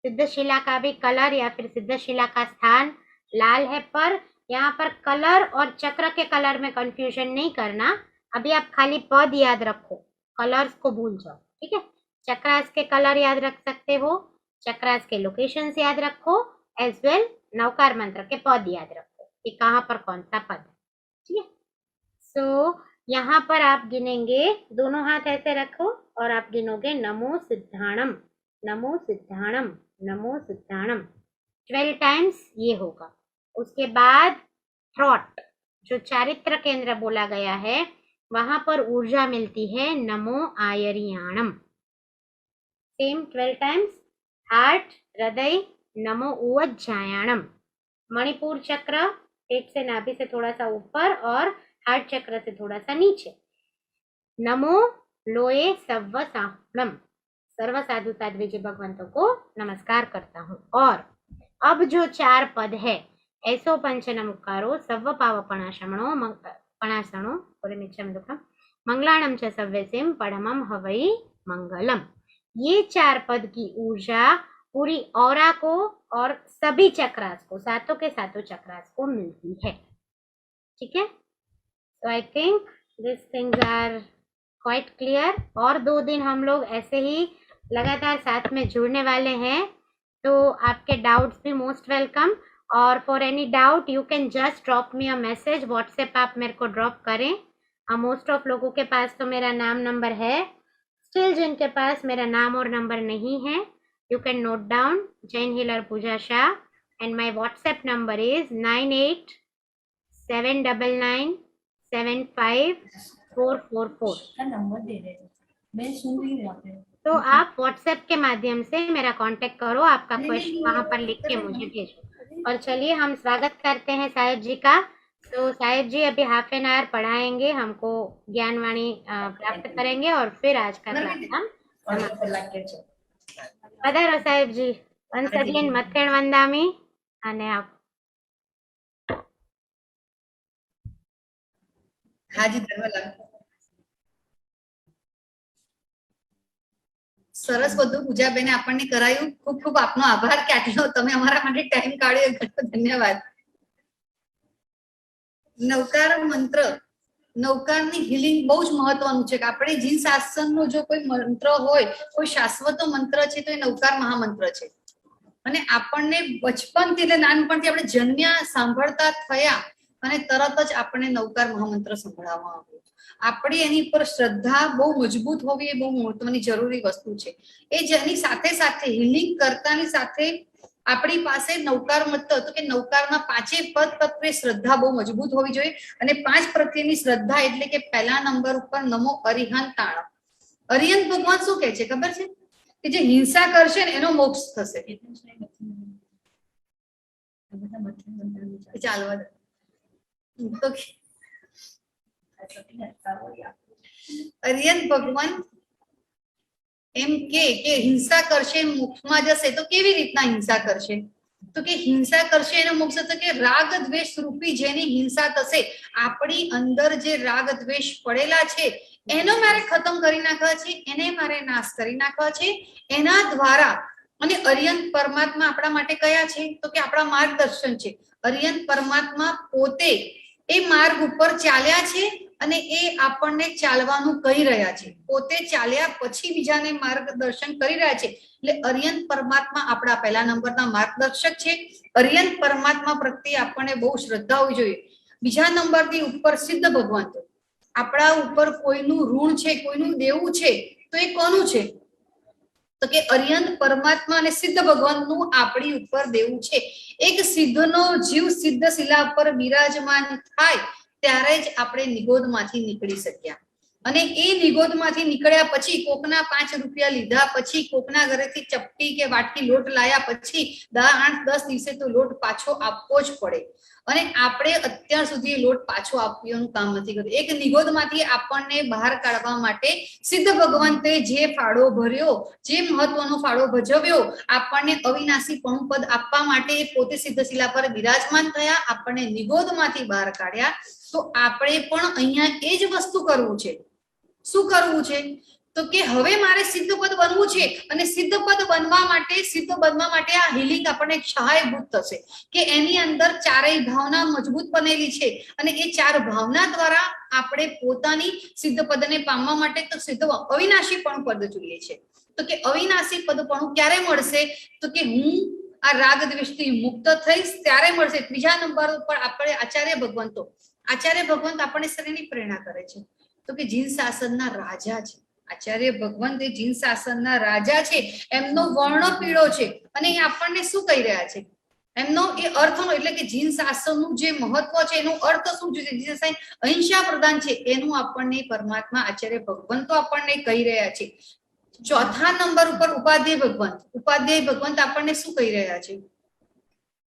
सिद्ध शिला का भी कलर या फिर सिद्ध शिला का स्थान लाल है, पर यहाँ पर कलर और चक्र के कलर में कंफ्यूजन नहीं करना। अभी आप खाली पद याद रखो, कलर्स को भूल जाओ। ठीक है, चक्रास के कलर याद रख सकते हो, चक्रास के लोकेशंस याद रखो, एज वेल नवकार मंत्र के पद याद रखो कि कहाँ पर कौन सा पद है। ठीक है, सो यहाँ पर आप गिनेंगे, दोनों हाथ ऐसे रखो और आप गिनोगे नमो सिद्धाणम, नमो सिद्धाणम, नमो सिद्धाणम 12 टाइम्स ये होगा। उसके बाद थ्रॉट, जो चारित्र केंद्र बोला गया है, वहां पर ऊर्जा मिलती है नमो आयरियाणम, सेम 12 टाइम्स। हार्ट, हृदय, नमो उवज्जायाणम। मणिपुर चक्र, पेट से नाभि से थोड़ा सा ऊपर और हार्ट चक्र से थोड़ा सा नीचे, नमो लोए सव्व साहुणम, सर्व साधु साध्वी जी भगवंतों को नमस्कार करता हूँ। और अब जो 4 पद है, ऐसो पंचनम उकारो सव्व पावपणाशमणो पणासणो पुरमिच्छम दुखम मंगलाणम च सव्यसिम परमम हवई मंगलम। ये 4 पद की ऊर्जा पूरी औरा को और सभी चक्रास को, सातों के सातों चक्रास को मिलती है। ठीक है, तो I think this things are quite clear. और 2 दिन हम लोग ऐसे ही लगातार साथ में जुड़ने वाले हैं, तो आपके डाउट्स भी मोस्ट वेलकम। और for any doubt you can just drop me a message, WhatsApp आप मेरे को ड्रॉप करें। मोस्ट ऑफ लोगों के पास तो मेरा नाम नंबर है, स्टिल जिनके पास मेरा नाम और नंबर नहीं है, you can note down Jain Healer Pooja Shah, and my WhatsApp number is 9879975444। Number दे रहे हैं, मैं सुन रही हूँ। तो आप WhatsApp के माध्यम से मेरा कांटेक्ट करो, आपका क्वेश्चन वहां पर लिख के मुझे भेजो। और चलिए हम स्वागत करते हैं साहिब जी का। तो साहिब जी अभी हाफ एन आवर पढ़ाएंगे हमको, ज्ञानवाणी प्राप्त करेंगे और फिर आज का क्लास हम पधारो साहेब जी। once again મથેણ વંદામી અને આપ। હાજી ધર્મલાલ, સરસ બધું પૂજાબેને આપણને કરાયું. ખૂબ ખૂબ આપનો આભાર કે આટલો તમે અમારા માટે ટાઈમ કાઢ્યો, ઘણો ધન્યવાદ. નવકાર મંત્ર, નવકારની હિલિંગ બહુ જ મહત્વનું છે કે આપણે જીન શાસનનો જો કોઈ મંત્ર હોય, કોઈ શાશ્વત મંત્ર છે તો એ નવકાર મહામંત્ર છે. અને આપણને બચપનથી એટલે નાનપણથી આપણે જન્મ્યા, સાંભળતા થયા અને તરત જ આપણને નવકાર મહામંત્ર સંભળાવવામાં આવ્યો. આપણી એની પર શ્રદ્ધા બહુ મજબૂત હોવી એ બહુ મહત્વની જરૂરી વસ્તુ છે. એ જેની સાથે સાથે હિલિંગ કરતાની સાથે આપણી પાસે નવકાર મંત્ર, તો કે નવકારના 5 પદ પ્રત્યે શ્રદ્ધા બહુ મજબૂત હોવી જોઈએ. અને 5 પ્રત્યેની શ્રદ્ધા એટલે કે પહેલા નંબર ઉપર નમો અરિહંતાણ. અરિહંત ભગવાન શું કહે છે ખબર છે? કે જે હિંસા કરશે ને એનો મોક્ષ થશે. ચાલો તો અરિહંત ભગવાન એમ કે હિંસા કરશે મોક્ષમાં જશે. તો કેવી રીતના હિંસા કરશે? તો કે હિંસા કરશે એનો મોક્ષ, તો કે રાગ દ્વેષ રૂપી જેની હિંસા થશે, આપણી અંદર જે રાગ દ્વેષ પડેલા છે એનો મારે ખતમ કરી નાખવા છે, એને મારે નાશ કરી નાખવા છે એના દ્વારા. અને અરિહંત પરમાત્મા આપણા માટે કયા છે? તો કે આપણા માર્ગદર્શન છે. અરિહંત પરમાત્મા પોતે એ માર્ગ ઉપર ચાલ્યા છે અને એ આપણને ચાલવાનું કહી રહ્યા છે. પોતે ચાલ્યા પછી બીજાને માર્ગદર્શન કરી રહ્યા છે. એટલે અરિહંત પરમાત્મા આપણા પહેલા નંબરના માર્ગદર્શક છે. અરિહંત પરમાત્મા પ્રત્યે આપણને બહુ શ્રદ્ધા હોવી જોઈએ. બીજા નંબરની ઉપર સિદ્ધ ભગવાન. આપણા ઉપર કોઈનું ઋણ છે, કોઈનું દેવું છે, તો એ કોનું છે? તો કે અરિહંત પરમાત્મા અને સિદ્ધ ભગવાનનું આપણી ઉપર દેવું છે. એક સિદ્ધનો જીવ સિદ્ધ શિલા પર બિરાજમાન થાય ત્યારે જ આપણે નિગોદમાંથી નીકળી શક્યા. અને એ નિગોદમાંથી નીકળ્યા પછી, કોકના 5 રૂપિયા લીધા પછી, કોકના ઘરેથી ચપટી કે વાટકી લોટ લાયા પછી 8-10 દિવસે તો લોટ પાછો આપવો જ પડે. અને આપણે અત્યાર સુધી લોટ પાછો આપવાનું કામ નથી કર્યું. એક નિગોદમાંથી આપણને બહાર કાઢવા માટે સિદ્ધ ભગવંતે જે ફાળો ભર્યો, જે મહત્વનો ફાળો ભજવ્યો, આપણને અવિનાશી પદ આપવા માટે પોતે સિદ્ધ શિલા પર બિરાજમાન થયા, આપણને નિગોદમાંથી બહાર કાઢ્યા. તો આપણે પણ અહીંયા એ જ વસ્તુ કરવું છે. શું કરવું છે? તો કે હવે મારે સિદ્ધ પદ બનવું છે. અને સિદ્ધ પદ બનવા માટે આ હિલિંગ આપણને સહાયભૂત થશે કે એની અંદર 4 ભાવના મજબૂત બનેલી છે. અને એ 4 ભાવના દ્વારા આપણે પોતાની સિદ્ધ પદને પામવા માટે તો સિદ્ધ અવિનાશી પણ પદ જોઈએ છે. તો કે અવિનાશી પદ પણ ક્યારે મળશે? તો કે હું આ રાગ દ્વેષથી મુક્ત થઈશ ત્યારે મળશે. ત્રીજા નંબર ઉપર આપણે આચાર્ય ભગવંતો. આચાર્ય ભગવંત આપણને શરીરની પ્રેરણા કરે છે. તો કે જીન શાસનના રાજા છે. આચાર્ય ભગવંત એ જીન શાસનના રાજા છે. એમનો વર્ણ પીળો છે. અને એ આપણને શું કહી રહ્યા છે? એમનો એ અર્થનો, એટલે કે જીન શાસનનું જે મહત્વ છે એનો અર્થ શું છે? જીન શાસન અહિંસા પ્રધાન છે એનું આપણને પરમાત્મા આચાર્ય ભગવંતો આપણને કહી રહ્યા છે. ચોથા નંબર ઉપર ઉપાધ્યાય ભગવંત. ઉપાધ્યાય ભગવંત આપણને શું કહી રહ્યા છે?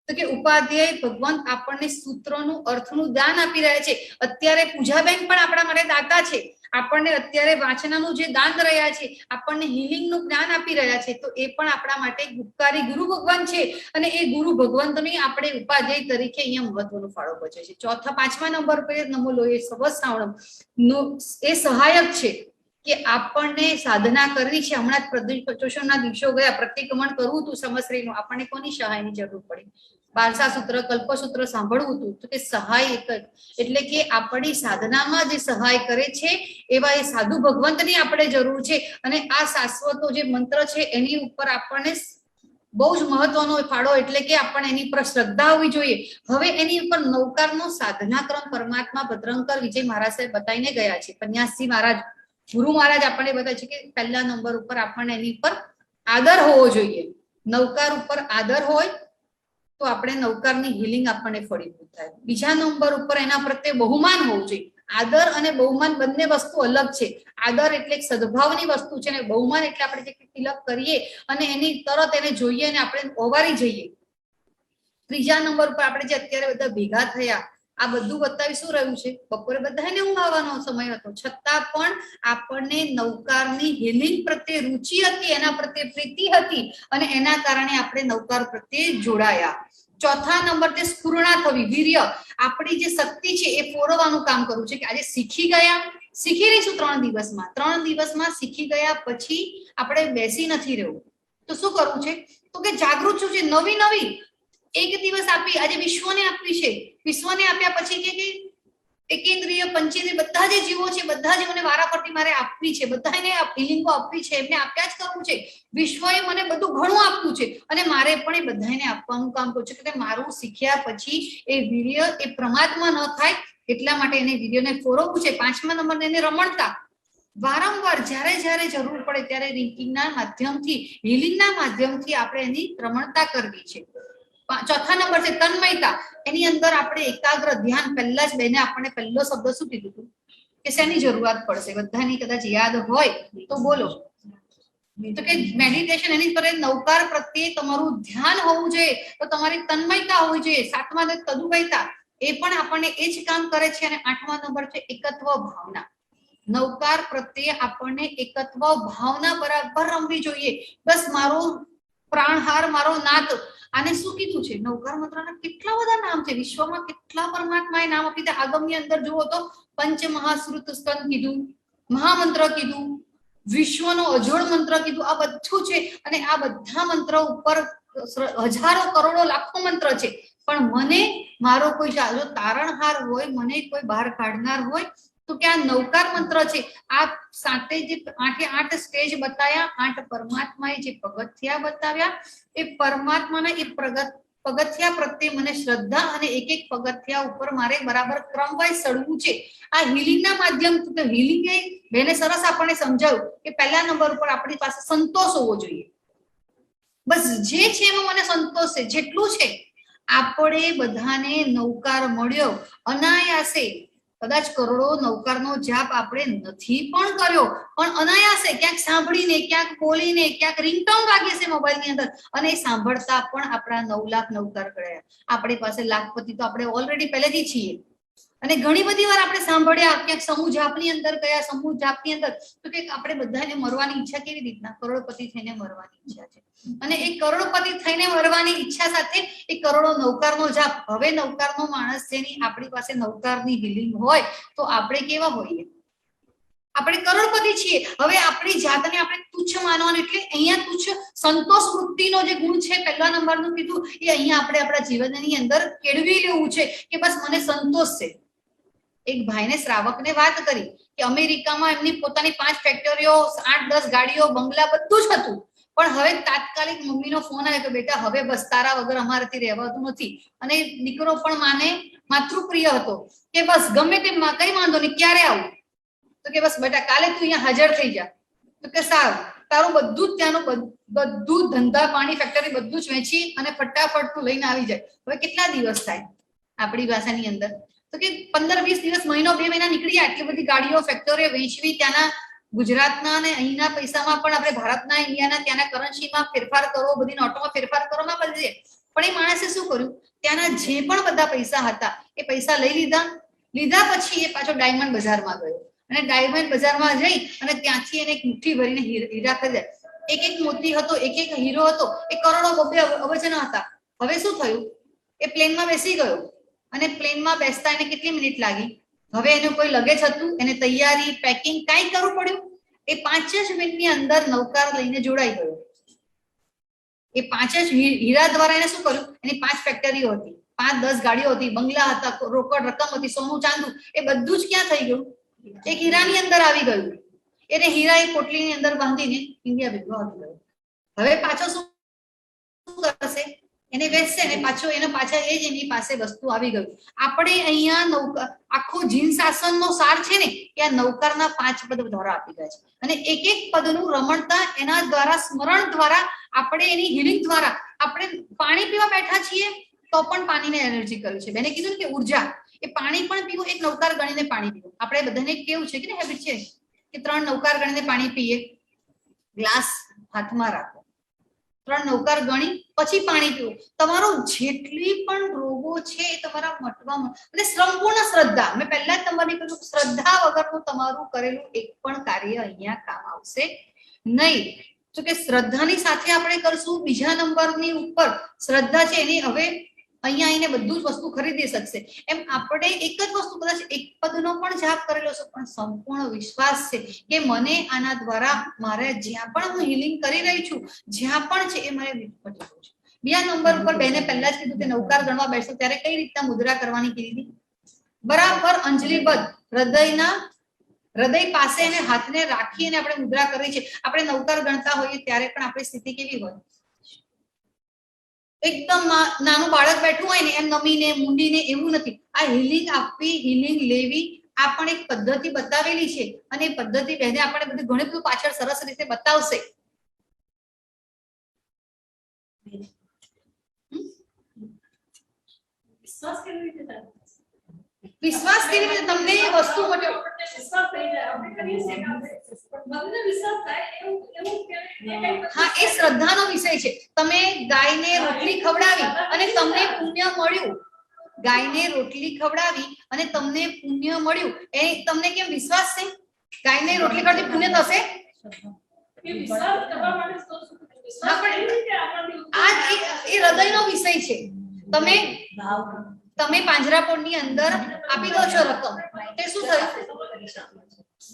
તો કે ઉપાધ્યાય ભગવંત આપણને સૂત્રોનું અર્થનું દાન આપી રહ્યા છે. અત્યારે પૂજાબેન પણ આપણા માટે દાતા છે. આપણને અત્યારે વાંચનાનું જે દાન રહ્યા છે, આપણને હિલિંગનું જ્ઞાન આપી રહ્યા છે, તો એ પણ આપણા માટે ગુપકારી ગુરુ ભગવાન છે અને એ ગુરુ ભગવંતની આપણે ઉપાધ્યાય તરીકે અહીંયા મહત્વનો ફાળો ભજવે છે. પાંચમા નંબર પર નમો લોહી સવસ શ્રાવણમ એ સહાયક છે કે આપણને સાધના કરવી છે. હમણાં જ પ્રદોષના દિવસો ગયા, પ્રતિક્રમણ કરવું હતું સમશ્રીનું, આપણને કોની સહાયની જરૂર પડી? બારસા સૂત્ર કલ્પસૂત્ર સાંભળવું હતું, તો કે સહાય એક જ, એટલે કે આપણી સાધનામાં જે સહાય કરે છે એવા એ સાધુ ભગવંતની આપણે જરૂર છે. અને આ શાશ્વતો જે મંત્ર છે એની ઉપર આપણને બહુ જ મહત્વનો ફાળો, એટલે કે આપણને એની પર શ્રદ્ધા હોવી જોઈએ. હવે એની ઉપર નવકારનો સાધનાક્રમ પરમાત્મા ભદ્રંકર વિજય મહારાજ સાહેબ બતાવીને ગયા છે. પન્યાસી મહારાજ ગુરુ મહારાજ આપણને બતાવે છે કે પહેલા નંબર ઉપર આપણને એની પર આદર હોવો જોઈએ. નવકાર ઉપર આદર હોય તો આપણે નવકારની હિલિંગ આપણને ફળીભૂત થાય. બીજા નંબર ઉપર એના પ્રત્યે બહુમાન હોવું જોઈએ. આદર અને બહુમાન બંને વસ્તુ અલગ છે. આદર એટલે સદભાવની વસ્તુ છે અને બહુમાન એટલે આપણે જે તિલક કરીએ અને એની તરત એને જોઈએ અને આપણે ઓવારી જઈએ. ત્રીજા નંબર પર આપણે જે અત્યારે બધા ભેગા થયા, આ બધું બતાવી શું રહ્યું છે? બપોરે બધાને ઊંઘ આવવાનો સમય હતો, છતાં પણ આપણને નવકારની હિલિંગ પ્રત્યે રુચિ હતી, એના પ્રત્યે પ્રીતિ હતી અને એના કારણે આપણે નવકાર પ્રત્યે જોડાયા. ચોથા નંબર તે સ્ફૂર્ણા થવી, વીર્ય, આપણી જે શક્તિ છે એ પોરવાનું કામ કરવું છે. કે આજે શીખી ગયા, શીખી રહીશું 3 દિવસમાં, 3 દિવસમાં શીખી ગયા પછી આપણે બેસી નથી રહેવું. તો શું કરવું છે? તો કે જાગૃત છું છે, નવી નવી એક દિવસ આપી, આજે વિશ્વને આપવી છે. વિશ્વને આપ્યા પછી કે એકેન્દ્રિય પંચેન્દ્રિય બધા જે જીવો છે, બધા જીવોને વારાફરતી મારે આપવી છે, બધાને ફિલિંગો આપવી છે, એમને આપ્યા જ કરવું છે. વિશ્વએ મને બધું ઘણું આપવું છે અને મારે પણ એ બધાને આપવાનું કામ કરવું છે. કે મારું શીખ્યા પછી એ વીર્ય એ પ્રમાદમાં ન થાય એટલા માટે એને વીર્યને ફોરવવું છે. પાંચમા નંબર એને રમણતા, વારંવાર જ્યારે જ્યારે જરૂર પડે ત્યારે રિંકિંગના માધ્યમથી, હિલિંગના માધ્યમથી આપણે એની રમણતા કરવી છે. ચોથા નંબર છે તન્મયતા, એની અંદર આપણે એકાગ્ર ધ્યાન. પહેલા જ બેને આપણને પહેલો શબ્દ શું કીધું હતું કે શેની જરૂરિયાત પડશે? બધાની કદાચ યાદ હોય તો બોલો. તો કે મેડિટેશન, એની પર નવકાર પ્રત્યે તમારું ધ્યાન હોવું જોઈએ, તો તમારી તન્મયતા હોવી જોઈએ. સાતમા તદુપયતા, એ પણ આપણને એ જ કામ કરે છે. અને આઠમા નંબર છે એકત્વ ભાવના. નવકાર પ્રત્યે આપણને એકત્વ ભાવના બરાબર રમવી જોઈએ. બસ મારો પ્રાણહાર, મારો નાદ, આને શું કીધું છે? નવકાર મંત્રના કેટલા બધા નામ છે, વિશ્વમાં કેટલા પરમાત્માએ નામ આપી દીધા. આગમની અંદર જુઓ તો પંચ મહાશ્રુત સ્કંદ કીધું, મહામંત્ર કીધું, વિશ્વનો અજોડ મંત્ર કીધું. આ બધું છે અને આ બધા મંત્ર ઉપર હજારો કરોડો લાખો મંત્ર છે. પણ મને મારો કોઈ જો તારણહાર હોય, મને કોઈ બહાર કાઢનાર હોય, તો કે આ નવકાર મંત્ર છે. આ સાતે જે 8 સ્ટેજ બતાવ્યા, 8 પરમાત્માએ જે પગથિયા બતાવ્યા, એ પરમાત્માના એ પગથિયા પ્રત્યે મને શ્રદ્ધા અને એક એક પગથિયા ઉપર મારે બરાબર ક્રમવાઇઝ ચડવું છે. આ હિલિંગના માધ્યમથી, તો હિલિંગ એ બેને સરસ આપણને સમજાવ્યું કે પહેલા નંબર ઉપર આપણી પાસે સંતોષ હોવો જોઈએ. બસ જે છે એમાં મને સંતોષ છે, જેટલું છે. આપણે બધાને નવકાર મળ્યો અનાયાસે. કદાચ કરોડો નવકારનો જાપ આપણે નથી પણ કર્યો, પણ અનાયાસે ક્યાંક સાંભળીને, ક્યાંક બોલીને, ક્યાંક રિંગટોન વાગે છે મોબાઈલની અંદર, અને એ સાંભળતા પણ આપણા 9 લાખ નવકાર કર્યા. આપણી પાસે લાખપતિ તો આપણે ઓલરેડી પહેલેથી છીએ. અને ઘણી બધી વાર આપણે સાંભળ્યા, ક્યાંક સમૂહ જાપની અંદર ગયા, સમૂહ જાપની અંદર તો કે આપણે બધાને મરવાની ઈચ્છા કેવી રીતના? કરોડપતિ થઈને મરવાની ઈચ્છા છે. અને એ કરોડપતિ થઈને મરવાની ઈચ્છા સાથે એ કરોડો નવકારનો જાપ. હવે નવકારનો માણસ જેની આપણી પાસે નવકારની હિલિંગ હોય તો આપણે કેવા હોઈએ? આપણે કરોડપતિ છીએ. હવે આપણી જાતને આપણે તુચ્છ માનવાનું, એટલે અહીંયા તુચ્છ સંતોષ વૃત્તિનો જે ગુણ છે, પહેલા નંબરનું કીધું, એ અહીંયા આપણે આપણા જીવનની અંદર કેળવી લેવું છે કે બસ મને સંતોષ છે. એક ભાઈને શ્રાવકને વાત કરી કે અમેરિકામાં એમની પોતાની 5 ફેક્ટરીઓ, 8-10 ગાડીઓ, બંગલા બધું જ હતું. પણ હવે તાત્કાલિક મમ્મીનો ફોન આવ્યો કે બેટા હવે બસ તારા વગર અમારાથી રહેવાતું નથી. અને દીકરો પણ માને માતૃપ્રિય હતો કે બસ ગમે તેમ કઈ વાંધો નહીં, ક્યારે આવું? તો કે બસ બેટા કાલે તું અહીંયા હાજર થઈ જા. તો કે સારું, તારું બધું જ ત્યાંનું બધું ધંધા પાણી ફેક્ટરી બધું જ વેચી અને ફટાફટ તું લઈને આવી જાય. હવે કેટલા દિવસ થાય આપણી ભાષાની અંદર? તો કે 15-20 દિવસ, મહિનો 2 મહિના નીકળી જાય. આટલી બધી ગાડીઓ, ફેક્ટરીઓ વેચવી, ત્યાંના ગુજરાતના અને અહીંના પૈસામાં પણ આપણે ભારતના, ઇન્ડિયાના, ત્યાંના કરન્સીમાં ફેરફાર કરવો, બધી નોટોમાં ફેરફાર કરવામાં બદલે. પણ એ માણસે શું કર્યું? ત્યાંના જે પણ બધા પૈસા હતા એ પૈસા લઈ લીધા. લીધા પછી એ પાછો ડાયમંડ બજારમાં ગયો અને ડાયમંડ બજારમાં જઈ અને ત્યાંથી એને એક મુઠ્ઠી ભરીને હીરા ખરીદે. એક એક મોતી હતો, એક એક હીરો હતો, એ કરોડો બબ્બે અબજના હતા. હવે શું થયું? એ પ્લેનમાં બેસી ગયો અને પ્લેનમાં બેસતા એને કેટલી મિનિટ લાગી? હવે એનું કોઈ લગેજ હતું, એને તૈયારી પેકિંગ કાંઈ કરવું પડ્યું? એ 5 જ મિનિટની અંદર નૌકાર લઈને જોડાઈ ગયો. એ 5 જ હીરા દ્વારા એને શું કર્યું? એની 5 ફેક્ટરીઓ હતી, 5-10 ગાડીઓ હતી, બંગલા હતા, રોકડ રકમ હતી, સોનું ચાંદુ, એ બધું જ ક્યાં થઈ ગયું? એક હીરાની અંદર આવી ગયું. એને હીરા એ પોટલીની અંદર બાંધીને ઇન્ડિયા ભેગો આવી ગયો. હવે પાછો શું કરશે? એને વેચશે ને પાછો એના પાછા એ જ એની પાસે વસ્તુ આવી ગયું. આપણે અહીંયા નૌકા આખો જીન શાસનનો સાર છે ને કે આ નૌકારના 5 પદ દ્વારા આપી ગયા છે અને એક એક પદનું રમણતા એના દ્વારા સ્મરણ દ્વારા આપણે એની હિલિંગ દ્વારા આપણે પાણી પીવા બેઠા છીએ તો પણ પાણીને એનર્જી કર્યું છે. બેને કીધું ને કે ઉર્જા, એ પાણી પણ પીવું, એક નૌકાર ગણીને પાણી પીવું. આપણે બધાને કેવું છે કે હેબિટ છે કે 3 નૌકાર ગણીને પાણી પીએ. ગ્લાસ હાથમાં રાખો, 3 નૌકાર ગણી પછી પાણી પીવું. તમારો જેટલી પણ રોગો છે એ તમારા મટવામાં અને સંપૂર્ણ શ્રદ્ધા, મેં પહેલા જ તમારી કહ્યું શ્રદ્ધા વગરનું તમારું કરેલું એક પણ કાર્ય અહીંયા કામ આવશે નહીં. તો કે શ્રદ્ધાની સાથે આપણે કરશું. બીજા નંબરની ઉપર શ્રદ્ધા છે એની હવે અહીંયા આવીને બધું જ વસ્તુ ખરીદી શકશે. એમ આપણે એક જ વસ્તુ કદાચ એક પદનો પણ જાપ કરેલો છે પણ સંપૂર્ણ વિશ્વાસ છે કે મને આના દ્વારા મારે જ્યાં પણ હું હિલિંગ કરી રહી છું, જ્યાં પણ છે એ મને મટી ગયું છે. બીજા નંબર ઉપર બેને પહેલા જ કીધું કે નૌકાર ગણવા બેસો ત્યારે કઈ રીતના મુદ્રા કરવાની કીધી? બરાબર અંજલિબદ્ધ હૃદય પાસે એને હાથને રાખીને આપણે મુદ્રા કરી છે. આપણે નૌકાર ગણતા હોઈએ ત્યારે પણ આપણી સ્થિતિ કેવી હોય? એકદમ નાનું બાળક બેઠું હોય ને એમ નમીને મૂંડીને એવું નથી. આ હિલિંગ આપવી, હિલિંગ લેવી, આ પણ એક પદ્ધતિ બતાવેલી છે અને એ પદ્ધતિ બેને આપણે બધું ઘણું બધું પાછળ સરસ રીતે બતાવશે. વિશ્વાસ કેવી રીતે થાય? વિશ્વાસ કેવી રીતે તમને એ વસ્તુ માટે વિશ્વાસ થઈ જાય. આપણે કરીએ છીએ કે મને વિશ્વાસ થાય એવું હા, એ શ્રદ્ધાનો વિષય છે. તમે ગાયને રોટલી ખવડાવી અને તમને પુણ્ય મળ્યું, ગાયને રોટલી ખવડાવી અને તમને પુણ્ય મળ્યું, એ તમને કેમ વિશ્વાસ છે? ગાયને રોટલી ખવડાવી પુણ્ય થશે? એ વિશ્વાસ કરવા માટે તો વિશ્વાસ કેવી રીતે આપણાથી આ એ હૃદયનો વિષય છે. તમે પાંજરાપોળની અંદર આપી દો છો રકમ, તે શું થયું?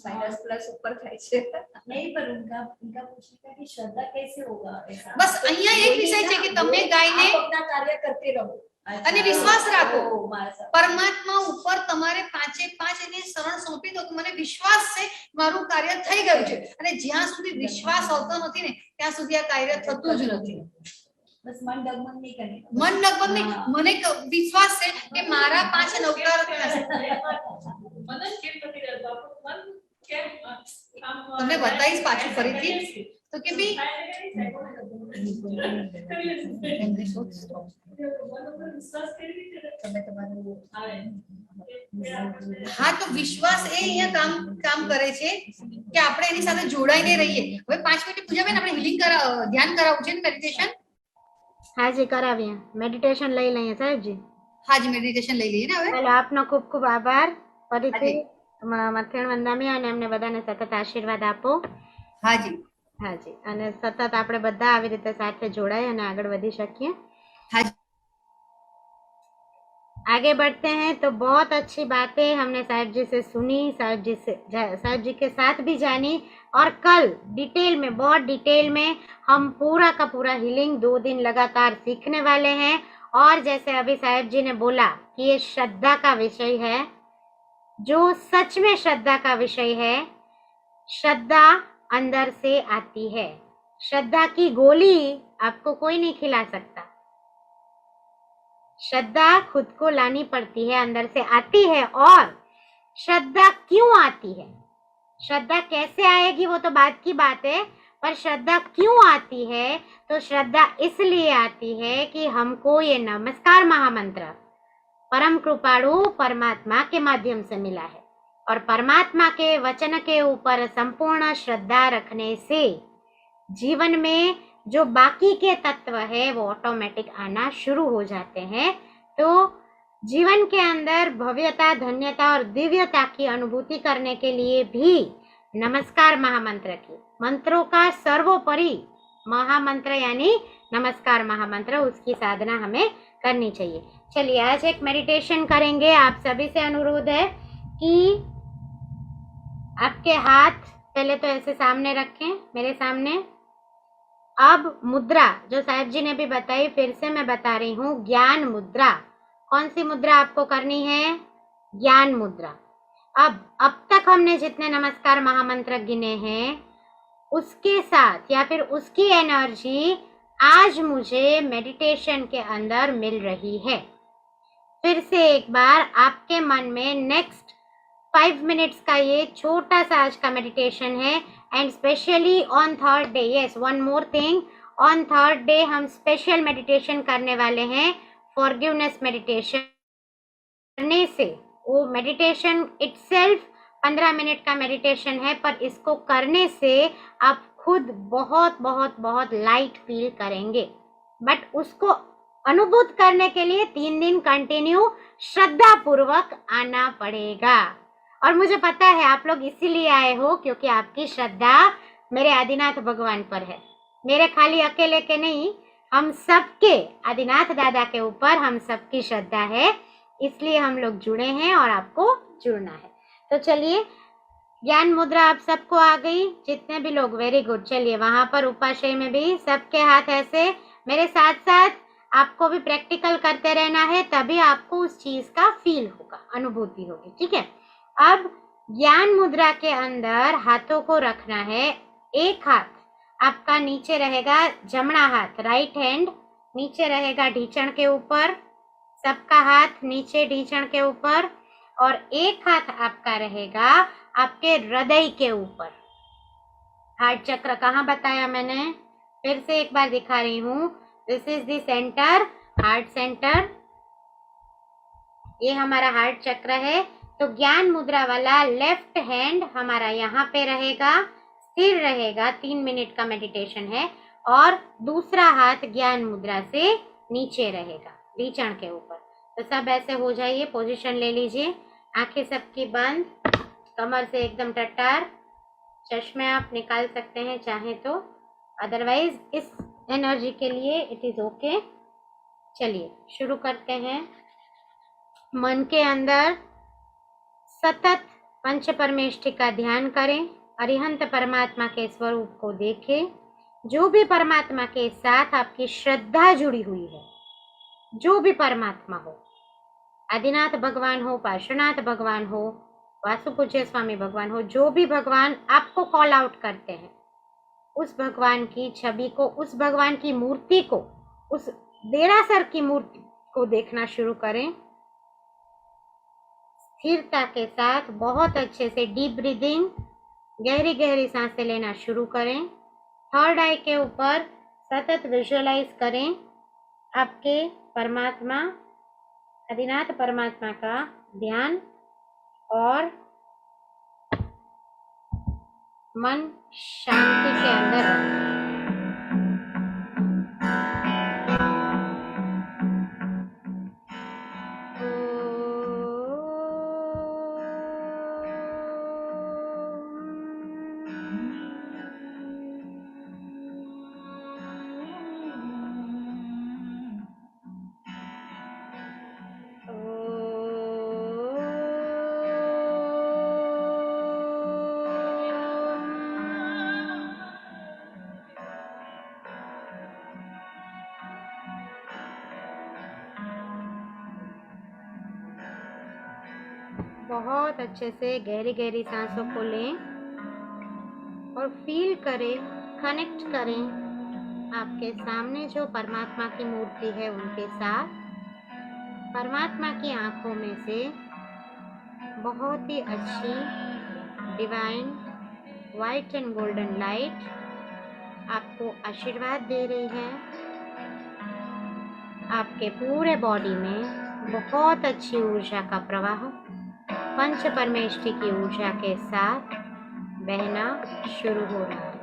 माइनस प्लस ऊपर થાય છે नहीं पर उनका पूछने का कि श्रद्धा कैसे होगा ऐसा? બસ અહીંયા એક વિષય છે કે તમે ગાયને आप अपना कार्य करते रहो અને વિશ્વાસ રાખો. ओ, मारा साहब। પરમાત્મા ઉપર તમારે 5 એને શરણ સોંપી દો કે મને વિશ્વાસ છે મારું કાર્ય થઈ ગયું છે. અને જ્યાં સુધી વિશ્વાસ આવતો નથી ને ત્યાં સુધી આ કાર્ય થતું જ નથી. बस मन डगमग नहीं करने का। મન લગભગ નહીં, મને વિશ્વાસ છે કે મારા 5 નૌકાર થશે. મનન કેમ નથી રહેતો? આપણું મન કેમ આમ તમને બતાવીશ પાછું ફરીથી તો કે ભઈ વિશ્વાસ કેવી રીતે તમે તમારું આવે? હા, તો વિશ્વાસ એ અહીંયા કામ કરે છે કે આપણે એની સાથે જોડાઈને રહીએ. હવે 5 મિનિટ પૂજાબેન આપણે હિલિંગ ધ્યાન કરાવવું છે ને મેડિટેશન? હાજી કરાવીએ. મેડિટેશન લઈ લઈએ સાહેબજી. હાજી મેડિટેશન લઈ લઈએ ને હવે. ચાલો, આપનો ખૂબ ખૂબ આભાર. ફરીથી મથેણ વંદામી અને એમને બધાને સતત આશીર્વાદ આપો. હાજી હાજી, અને સતત આપણે બધા આવી રીતે સાથે જોડાય અને આગળ वधी શકીએ. हाजी आगे बढ़ते हैं तो बहुत अच्छी बातें हमने साहिब जी से सुनी, साहिब जी के साथ भी जानी और कल डिटेल में, बहुत डिटेल में हम पूरा का पूरा हीलिंग 2 दिन लगातार सीखने वाले हैं. और जैसे अभी साहिब जी ने बोला कि ये श्रद्धा का विषय है, जो सच में श्रद्धा का विषय है. श्रद्धा अंदर से आती है. श्रद्धा की गोली आपको कोई नहीं खिला सकता. श्रद्धा खुद को लानी पड़ती है, अंदर से आती है. और श्रद्धा क्यों आती है, श्रद्धा कैसे आएगी वो तो बात की बात है, पर श्रद्धा क्यों आती है? तो श्रद्धा इसलिए आती है कि हमको ये नमस्कार महामंत्र परम कृपाणु परमात्मा के माध्यम से मिला है. और परमात्मा के वचन के ऊपर संपूर्ण श्रद्धा रखने से जीवन में जो बाकी के तत्व है वो ऑटोमेटिक आना शुरू हो जाते हैं. तो जीवन के अंदर भव्यता, धन्यता और दिव्यता की अनुभूति करने के लिए भी नमस्कार महामंत्र की, मंत्रों का सर्वोपरि महामंत्र यानी नमस्कार महामंत्र, उसकी साधना हमें करनी चाहिए। चलिए आज एक मेडिटेशन करेंगे। आप सभी से अनुरोध है कि आपके हाथ पहले तो ऐसे सामने रखें, मेरे सामने। अब मुद्रा जो साहिब जी ने भी बताई, फिर से मैं बता रही हूँ, ज्ञान मुद्रा। कौन सी मुद्रा आपको करनी है? ज्ञान मुद्रा। अब तक हमने जितने नमस्कार महामंत्र गिने हैं उसके साथ या फिर उसकी एनर्जी आज मुझे मेडिटेशन के अंदर मिल रही है। फिर से एक बार आपके मन में नेक्स्ट 5 मिनट्स का ये छोटा सा आज का मेडिटेशन है। And specially on third day, yes one more thing, on third day हम स्पेशल मेडिटेशन करने वाले हैं, फॉरगिवनेस मेडिटेशन। करने से वो मेडिटेशन इटसेल्फ 15 मिनट का मेडिटेशन है, पर इसको करने से आप खुद बहुत बहुत बहुत लाइट फील करेंगे। बट उसको अनुभूत करने के लिए 3 दिन कंटिन्यू श्रद्धा पूर्वक आना पड़ेगा। और मुझे पता है आप लोग इसीलिए आए हो क्योंकि आपकी श्रद्धा मेरे आदिनाथ भगवान पर है। मेरे खाली अकेले के नहीं, हम सबके आदिनाथ दादा के ऊपर हम सबकी श्रद्धा है, इसलिए हम लोग जुड़े हैं और आपको जुड़ना है। तो चलिए, ज्ञान मुद्रा आप सबको आ गई, जितने भी लोग, वेरी गुड। चलिए वहां पर उपाशय में भी सबके हाथ ऐसे, मेरे साथ साथ आपको भी प्रैक्टिकल करते रहना है, तभी आपको उस चीज का फील होगा, अनुभूति होगी, ठीक है। अब ज्ञान मुद्रा के अंदर हाथों को रखना है। एक हाथ आपका नीचे रहेगा, जमना हाथ राइट हैंड नीचे रहेगा ढीचण के ऊपर, सबका हाथ नीचे ढीचण के ऊपर, और एक हाथ आपका रहेगा आपके हृदय के ऊपर। हार्ट चक्र कहाँ बताया मैंने, फिर से एक बार दिखा रही हूँ। This is the centre, heart centre, ये हमारा हार्ट चक्र है। तो ज्ञान मुद्रा वाला लेफ्ट हैंड हमारा यहाँ पे रहेगा, स्थिर रहेगा, 3 मिनट का मेडिटेशन है, और दूसरा हाथ ज्ञान मुद्रा से नीचे रहेगा ढीचण के ऊपर। तो सब ऐसे हो जाइए, पोजीशन ले लीजिए, आंखें सबकी बंद, कमर से एकदम टट्टार, चश्मे आप निकाल सकते हैं चाहे तो, अदरवाइज इस एनर्जी के लिए इट इज ओके। चलिए शुरू करते हैं। मन के अंदर सतत पंच परमेष्ठि का ध्यान करें, अरिहंत परमात्मा के स्वरूप को देखें। जो भी परमात्मा के साथ आपकी श्रद्धा जुड़ी हुई है, जो भी परमात्मा हो, आदिनाथ भगवान हो, पार्श्वनाथ भगवान हो, वासु पूज्य स्वामी भगवान हो, जो भी भगवान आपको कॉल आउट करते हैं, उस भगवान की छवि को, उस भगवान की मूर्ति को, उस देरासर की मूर्ति को देखना शुरू करें। स्थिरता के साथ बहुत अच्छे से डीप ब्रीदिंग, गहरी गहरी सांसें लेना शुरू करें। थर्ड आई के ऊपर सतत विजुअलाइज करें आपके परमात्मा, आदिनाथ परमात्मा का ध्यान, और मन शांति के अंदर रखें। बहुत अच्छे से गहरी गहरी सांसों को लें और फील करें, कनेक्ट करें आपके सामने जो परमात्मा की मूर्ति है उनके साथ। परमात्मा की आंखों में से बहुत ही अच्छी divine white and golden light आपको आशीर्वाद दे रही है। आपके पूरे बॉडी में बहुत अच्छी ऊर्जा का प्रवाह पंच परमेष्ठि की ऊर्जा के साथ बहना शुरू हो रहा है।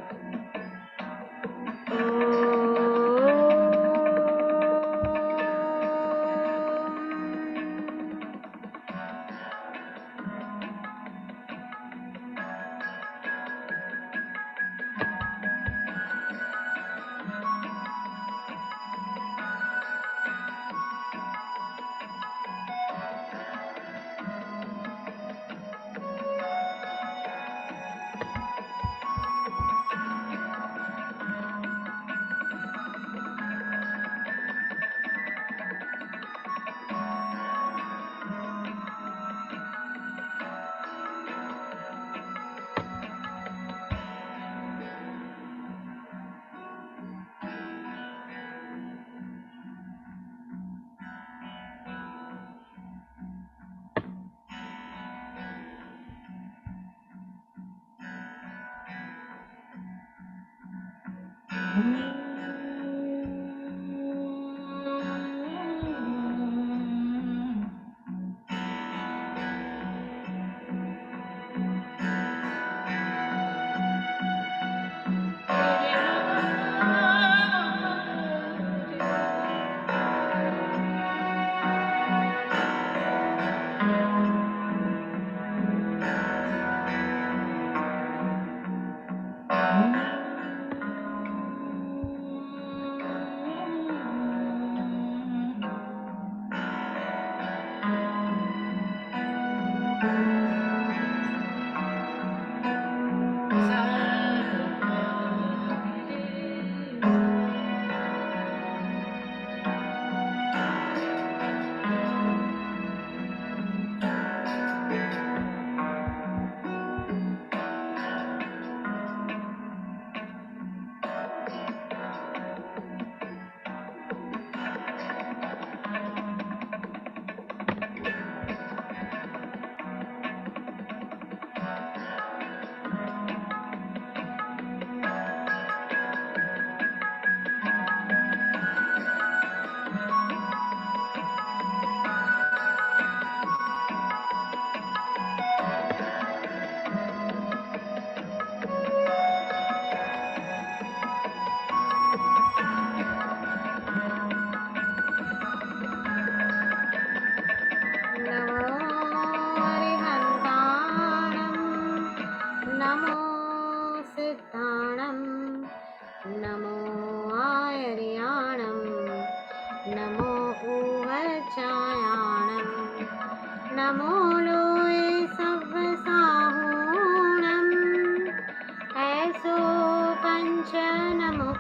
नमो सिद्धाणं नमो आयर्याणं नमो ऊहचायाणं नमो लोये सव्वसाहूणं ऐसो पञ्चनमुक्कारो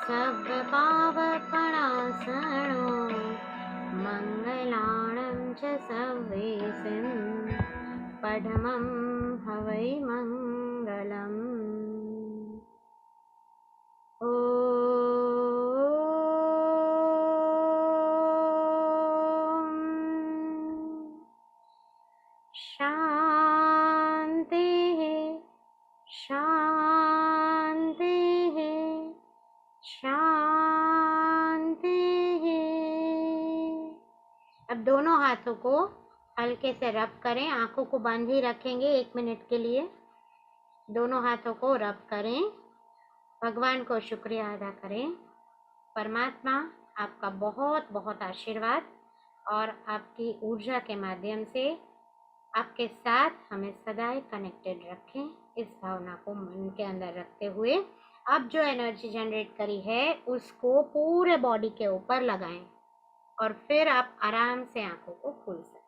सर्वपावपणासनो मङ्गलाणं च सर्वेसिं पठमं हवै मङ्गलम् ॐ शान्तिः शान्तिः शान्तिः। अब दोनों हाथों को हल्के से रब करें, आंखों को बंद ही रखेंगे 1 मिनट के लिए। दोनों हाथों को रब करें, भगवान को शुक्रिया अदा करें। परमात्मा आपका बहुत बहुत आशीर्वाद और आपकी ऊर्जा के माध्यम से आपके साथ हमें सदैव कनेक्टेड रखें। इस भावना को मन के अंदर रखते हुए अब जो एनर्जी जनरेट करी है उसको पूरे बॉडी के ऊपर लगाएं और फिर आप आराम से आंखों को खोल सकते हैं।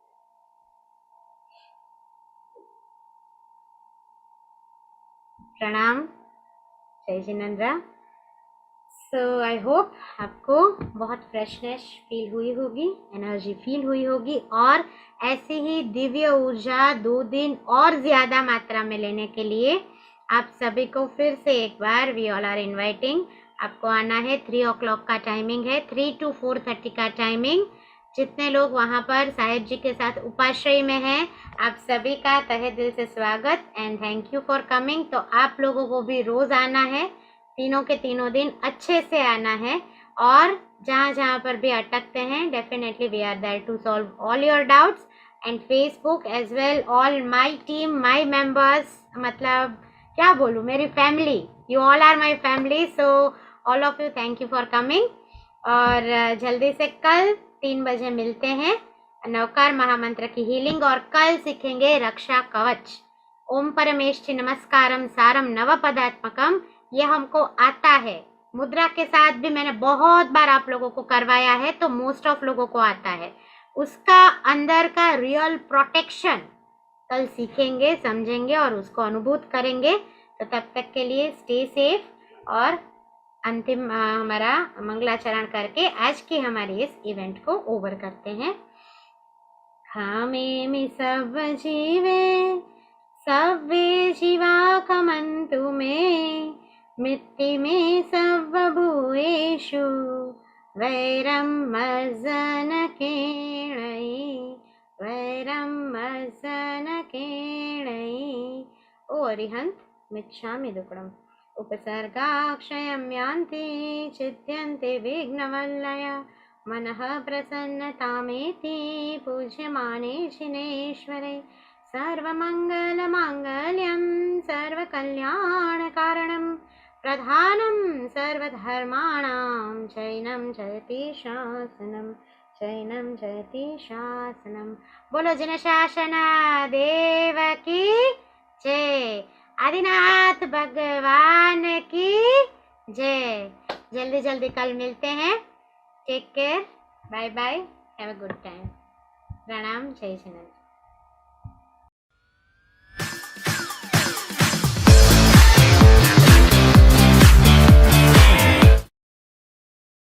प्रणाम, जय जिनेंद्र। सो आई होप आपको बहुत फ्रेशनेस फील हुई होगी, एनर्जी फील हुई होगी और ऐसी ही दिव्य ऊर्जा 2 दिन और ज़्यादा मात्रा में लेने के लिए आप सभी को फिर से एक बार वी ऑल आर इनवाइटिंग। आपको आना है, 3 o'clock का टाइमिंग है, 3 to 4:30 का टाइमिंग। जितने लोग वहाँ पर साहेब जी के साथ उपाश्रय में हैं, आप सभी का तहे दिल से स्वागत and thank you for coming. तो आप लोगों को भी रोज़ आना है, तीनों के तीनों दिन अच्छे से आना है और जहाँ जहाँ पर भी अटकते हैं definitely we are there to solve all your doubts and Facebook as well all my team my members, मतलब क्या बोलूँ, मेरी family, you all are my family. So all of you thank you for coming और जल्दी से कल 3 बजे मिलते हैं नवकार महामंत्र की हीलिंग और कल सीखेंगे रक्षा कवच। ओम परमेष्ठि नमस्कारम सारम नवपदात्मकम, ये हमको आता है। मुद्रा के साथ भी मैंने बहुत बार आप लोगों को करवाया है तो मोस्ट ऑफ लोगों को आता है। उसका अंदर का रियल प्रोटेक्शन कल सीखेंगे, समझेंगे और उसको अनुभूत करेंगे। तो तब तक के लिए स्टे सेफ और अंतिम हमारा मंगलाचरण करके आज की हमारी इस इवेंट को ओवर करते हैं। खामे सब जीवे सव्वे जीवा कमन्तु मे मित्ति मे सर्वभूतेषु वैरं मर्जन केळयि वैरं मर्जन केळयि। ओ अरिहंत मिच्छामि दुक्कडम्। उपसर्गाक्षयं यान्ति चिद्यन्ते विघ्नवल्लय मनः प्रसन्नतामेति पूज्यमाने शिनेश्वरे सर्वमङ्गलमाङ्गल्यं सर्वकल्याणकारणं प्रधानं सर्वधर्माणां चैनं जयति शासनं चैनं जयति शासनं। बोलो जिनशासन देव की जय, आदिनाथ भगवान की जय। जल्दी जल्दी कल मिलते हैं। Take care, bye bye, have a good time. प्रणाम, जय जिनेन्द्र।